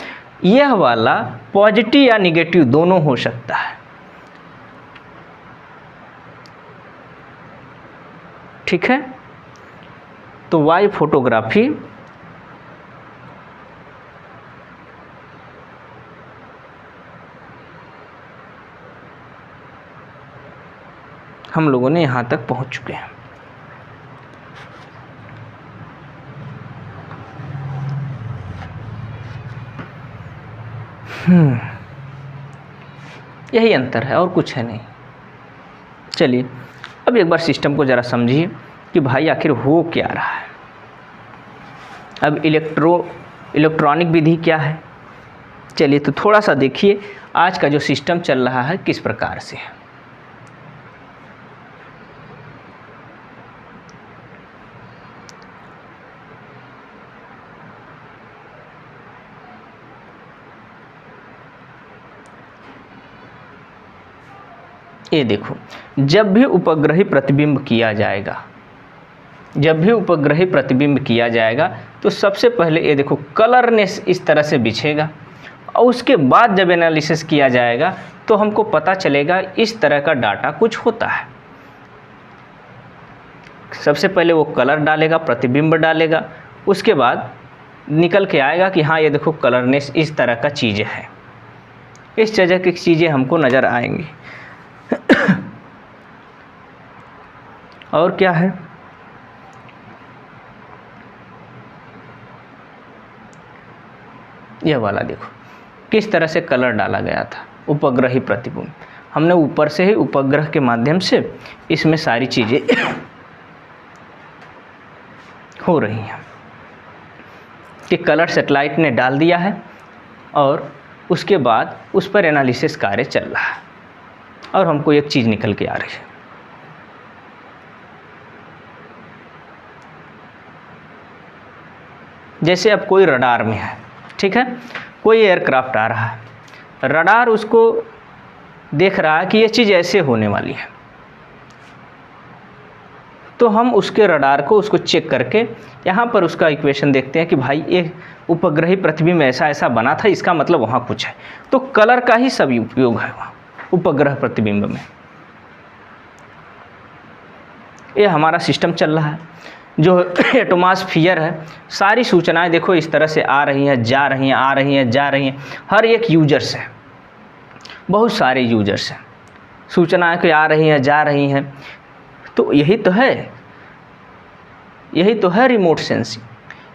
यह वाला पॉजिटिव या निगेटिव दोनों हो सकता है। ठीक है, तो वायु फोटोग्राफी हम लोगों ने यहाँ तक पहुँच चुके हैं। यही अंतर है और कुछ है नहीं। चलिए अब एक बार सिस्टम को ज़रा समझिए कि भाई आखिर हो क्या रहा है। अब इलेक्ट्रॉनिक विधि क्या है, चलिए तो थोड़ा सा देखिए आज का जो सिस्टम चल रहा है किस प्रकार से है। ये देखो, जब भी उपग्रही प्रतिबिंब किया जाएगा तो सबसे पहले ये देखो कलरनेस इस तरह से बिछेगा और उसके बाद जब एनालिसिस किया जाएगा तो हमको पता चलेगा इस तरह का डाटा कुछ होता है। सबसे पहले वो कलर डालेगा, प्रतिबिंब डालेगा, उसके बाद निकल के आएगा कि हाँ ये देखो कलरनेस इस तरह का चीज़ें है, इस तरह की चीज़ें हमको नज़र आएंगी। और क्या है, यह वाला देखो किस तरह से कलर डाला गया था, उपग्रही प्रतिबिंब। हमने ऊपर से ही उपग्रह के माध्यम से इसमें सारी चीज़ें हो रही हैं कि कलर सैटेलाइट ने डाल दिया है और उसके बाद उस पर एनालिसिस कार्य चल रहा है और हमको एक चीज़ निकल के आ रही है। जैसे अब कोई रडार में है, ठीक है, कोई एयरक्राफ्ट आ रहा है, रडार उसको देख रहा है कि ये चीज़ ऐसे होने वाली है, तो हम उसके रडार को उसको चेक करके यहाँ पर उसका इक्वेशन देखते हैं कि भाई ये उपग्रही प्रतिबिंब ऐसा ऐसा बना था, इसका मतलब वहाँ कुछ है। तो कलर का ही सभी उपयोग है वहाँ उपग्रह प्रतिबिंब में। ये हमारा सिस्टम चल रहा है जो एटमॉस्फेयर है, सारी सूचनाएं देखो इस तरह से आ रही हैं, जा रही हैं, आ रही हैं, जा रही हैं। हर एक यूजर्स है, बहुत सारे यूजर्स हैं, सूचनाएं को आ रही हैं, जा रही हैं। तो यही तो है रिमोट सेंसिंग,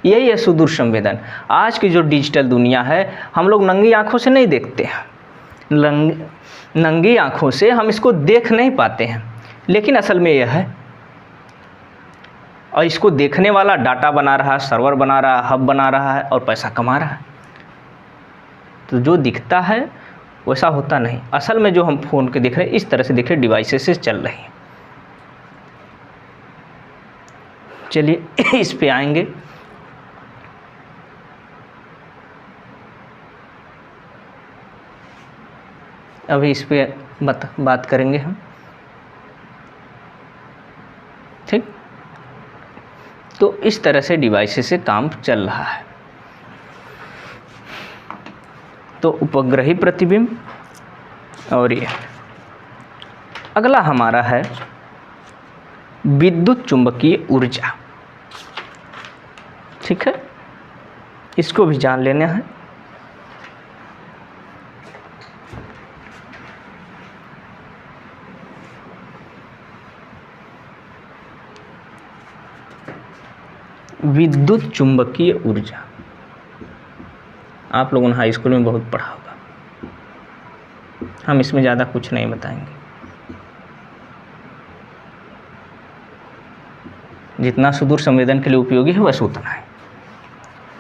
यही है सुदूर संवेदन। आज की जो डिजिटल दुनिया है हम लोग नंगी आँखों से नहीं देखते हैं, नंगी आँखों से हम इसको देख नहीं पाते हैं, लेकिन असल में यह है। और इसको देखने वाला डाटा बना रहा है, सर्वर बना रहा है, हब बना रहा है और पैसा कमा रहा है। तो जो दिखता है वैसा होता नहीं। असल में जो हम फ़ोन के देख रहे हैं, इस तरह से देख रहे डिवाइसेस से चल रही हैं। चलिए इस पे आएंगे। अभी इस पे बात करेंगे हम, ठीक। तो इस तरह से डिवाइसेस से काम चल रहा है। तो उपग्रही प्रतिबिंब और ये अगला हमारा है विद्युत चुंबकीय ऊर्जा, ठीक है, इसको भी जान लेना है। विद्युत चुंबकीय ऊर्जा आप लोगों ने हाई स्कूल में बहुत पढ़ा होगा, हम इसमें ज़्यादा कुछ नहीं बताएंगे। जितना सुदूर संवेदन के लिए उपयोगी है बस उतना है,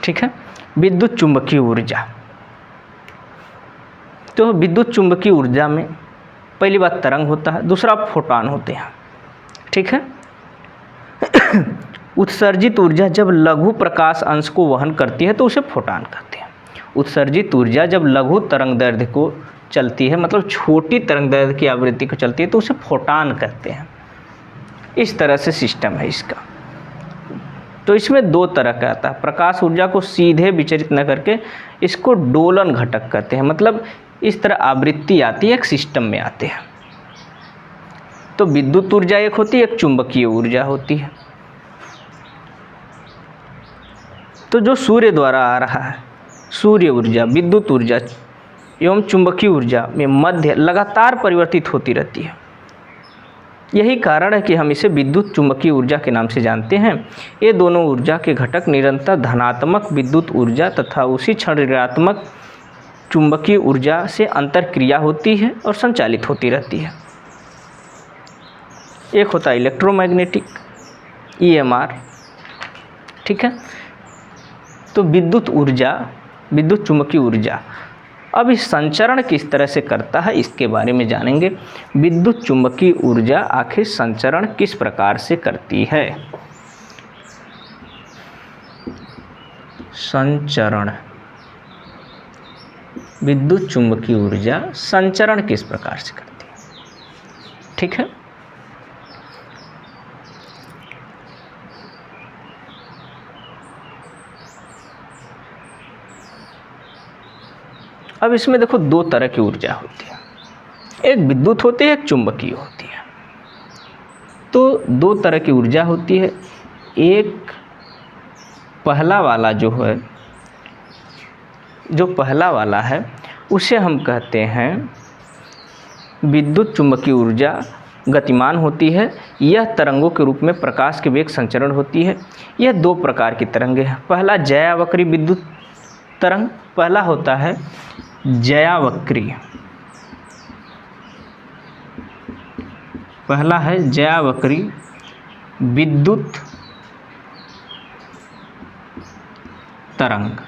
ठीक है। विद्युत चुंबकीय ऊर्जा, तो विद्युत चुंबकीय ऊर्जा में पहली बात तरंग होता है, दूसरा फोटॉन होते हैं, ठीक है। उत्सर्जित ऊर्जा जब लघु प्रकाश अंश को वहन करती है तो उसे फोटॉन कहते हैं। उत्सर्जित ऊर्जा जब लघु तरंग दैर्ध्य को चलती है, मतलब छोटी तरंग दैर्ध्य की आवृत्ति को चलती है, तो उसे फोटॉन कहते हैं। इस तरह से सिस्टम है इसका। तो इसमें दो तरह का आता है। प्रकाश ऊर्जा को सीधे विचरित न करके इसको दोलन घटक कहते हैं, मतलब इस तरह आवृत्ति आती है, एक सिस्टम में आते हैं। तो विद्युत ऊर्जा एक होती है, एक चुंबकीय ऊर्जा होती है। तो जो सूर्य द्वारा आ रहा है, सूर्य ऊर्जा, विद्युत ऊर्जा एवं चुंबकीय ऊर्जा में मध्य लगातार परिवर्तित होती रहती है। यही कारण है कि हम इसे विद्युत चुंबकीय ऊर्जा के नाम से जानते हैं। ये दोनों ऊर्जा के घटक निरंतर धनात्मक विद्युत ऊर्जा तथा उसी क्षण ऋणात्मक चुंबकीय ऊर्जा से अंतरक्रिया होती है और संचालित होती रहती है। एक होता है इलेक्ट्रोमैग्नेटिक, EMR, ठीक है। तो विद्युत ऊर्जा, विद्युत चुंबकीय ऊर्जा, अब इस संचरण किस तरह से करता है इसके बारे में जानेंगे। विद्युत चुंबकीय ऊर्जा आखिर संचरण किस प्रकार से करती है। संचरण, विद्युत चुंबकीय ऊर्जा संचरण किस प्रकार से करती है, ठीक है। अब इसमें देखो दो तरह की ऊर्जा होती है, एक विद्युत होती है, एक चुंबकीय होती है। तो दो तरह की ऊर्जा होती है। एक पहला वाला जो है, जो पहला वाला है उसे हम कहते हैं विद्युत चुंबकीय ऊर्जा गतिमान होती है। यह तरंगों के रूप में प्रकाश के वेग संचरण होती है। यह दो प्रकार की तरंगें हैं। पहला ज्यावक्री विद्युत तरंग, पहला होता है ज्यावक्री, पहला है ज्यावक्री विद्युत तरंग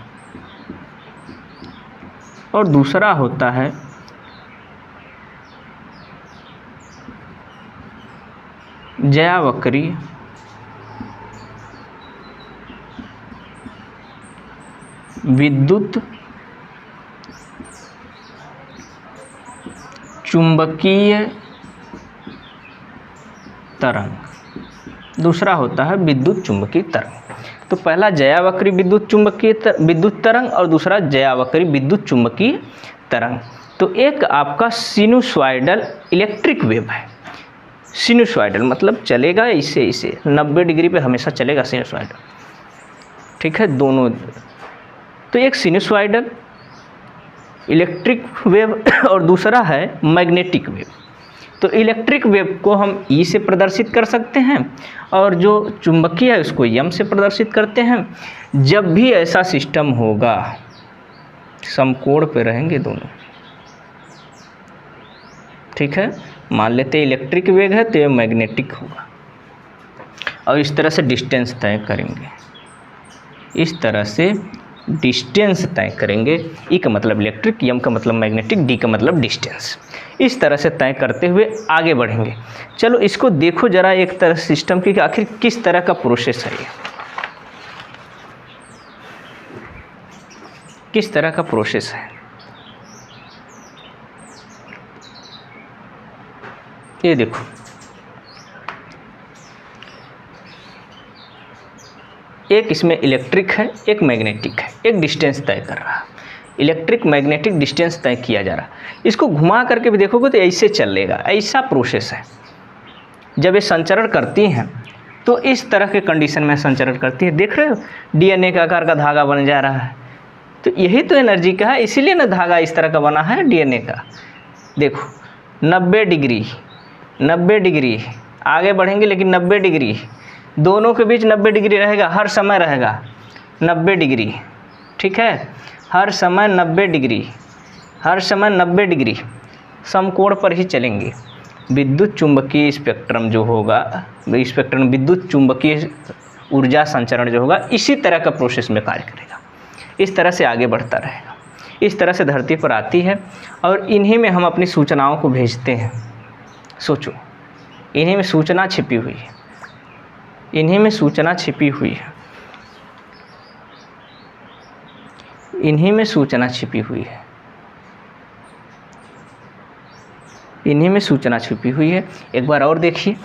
और दूसरा होता है ज्यावक्री विद्युत चुंबकीय तरंग, दूसरा होता है विद्युत चुंबकीय तरंग। तो पहला ज्यावक्री विद्युत तरंग और दूसरा ज्यावक्री विद्युत चुंबकीय तरंग। तो एक आपका सिनुसॉइडल इलेक्ट्रिक वेव है। सिनुसॉइडल मतलब चलेगा इसे 90 डिग्री पे हमेशा चलेगा सिनुसॉइडल, ठीक है, दोनों। तो एक सिनुसॉइडल इलेक्ट्रिक वेव और दूसरा है मैग्नेटिक वेव। तो इलेक्ट्रिक वेव को हम E से प्रदर्शित कर सकते हैं और जो चुंबकीय है उसको M से प्रदर्शित करते हैं। जब भी ऐसा सिस्टम होगा, समकोण पे रहेंगे दोनों, ठीक है। मान लेते हैं इलेक्ट्रिक वेग है तो ये मैग्नेटिक होगा और इस तरह से डिस्टेंस तय करेंगे, इस तरह से डिस्टेंस तय करेंगे। E का मतलब इलेक्ट्रिक, M का मतलब मैग्नेटिक, D का मतलब डिस्टेंस। इस तरह से तय करते हुए आगे बढ़ेंगे। चलो इसको देखो जरा एक तरह सिस्टम की कि आखिर किस तरह का प्रोसेस है ये, किस तरह का प्रोसेस है। ये देखो, एक इसमें इलेक्ट्रिक है, एक मैग्नेटिक है, एक डिस्टेंस तय कर रहा है। इलेक्ट्रिक मैग्नेटिक डिस्टेंस तय किया जा रहा है। इसको घुमा करके भी देखोगे तो ऐसे चलेगा, ऐसा प्रोसेस है। जब ये संचरण करती हैं तो इस तरह के कंडीशन में संचरण करती है। देख रहे हो DNA के आकार का धागा बन जा रहा है। तो यही तो एनर्जी का है, इसीलिए ना धागा इस तरह का बना है DNA का। देखो 90 डिग्री, 90 डिग्री आगे बढ़ेंगे लेकिन 90 डिग्री, दोनों के बीच 90 डिग्री रहेगा, हर समय रहेगा 90 डिग्री, ठीक है। हर समय 90 डिग्री, हर समय 90 डिग्री समकोण पर ही चलेंगे। विद्युत चुंबकीय स्पेक्ट्रम जो होगा, स्पेक्ट्रम विद्युत चुंबकीय ऊर्जा संचरण जो होगा इसी तरह का प्रोसेस में कार्य करेगा। इस तरह से आगे बढ़ता रहेगा। इस तरह से धरती पर आती है और इन्हीं में हम अपनी सूचनाओं को भेजते हैं। सोचो, इन्हीं में सूचना छिपी हुई है, इन्हीं में सूचना छिपी हुई है, इन्हीं में सूचना छिपी हुई है, इन्हीं में सूचना छिपी हुई है। एक बार और देखिए,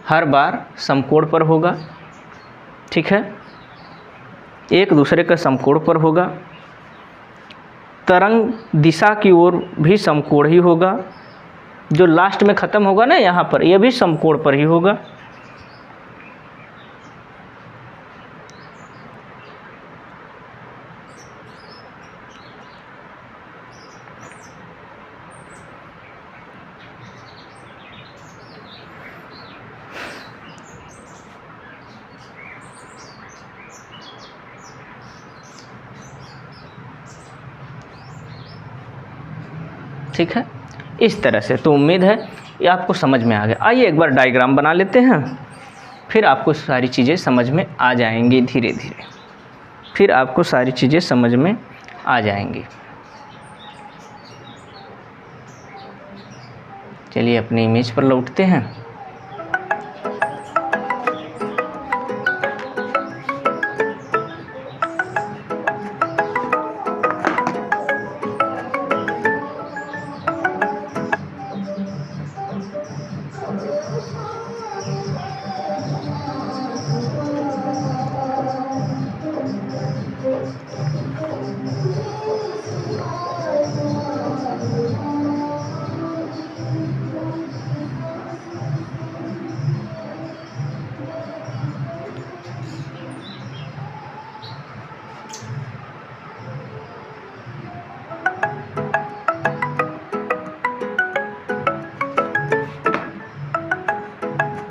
हर बार समकोण पर होगा, ठीक है, एक दूसरे के समकोण पर होगा। तरंग दिशा की ओर भी समकोण ही होगा। जो लास्ट में ख़त्म होगा ना यहाँ पर, यह भी समकोण पर ही होगा। ठीक है, इस तरह से। तो उम्मीद है ये आपको समझ में आ गया। आइए एक बार डायग्राम बना लेते हैं, फिर आपको सारी चीज़ें समझ में आ जाएंगी धीरे धीरे, फिर आपको सारी चीज़ें समझ में आ जाएंगी। चलिए अपनी इमेज पर लौटते हैं।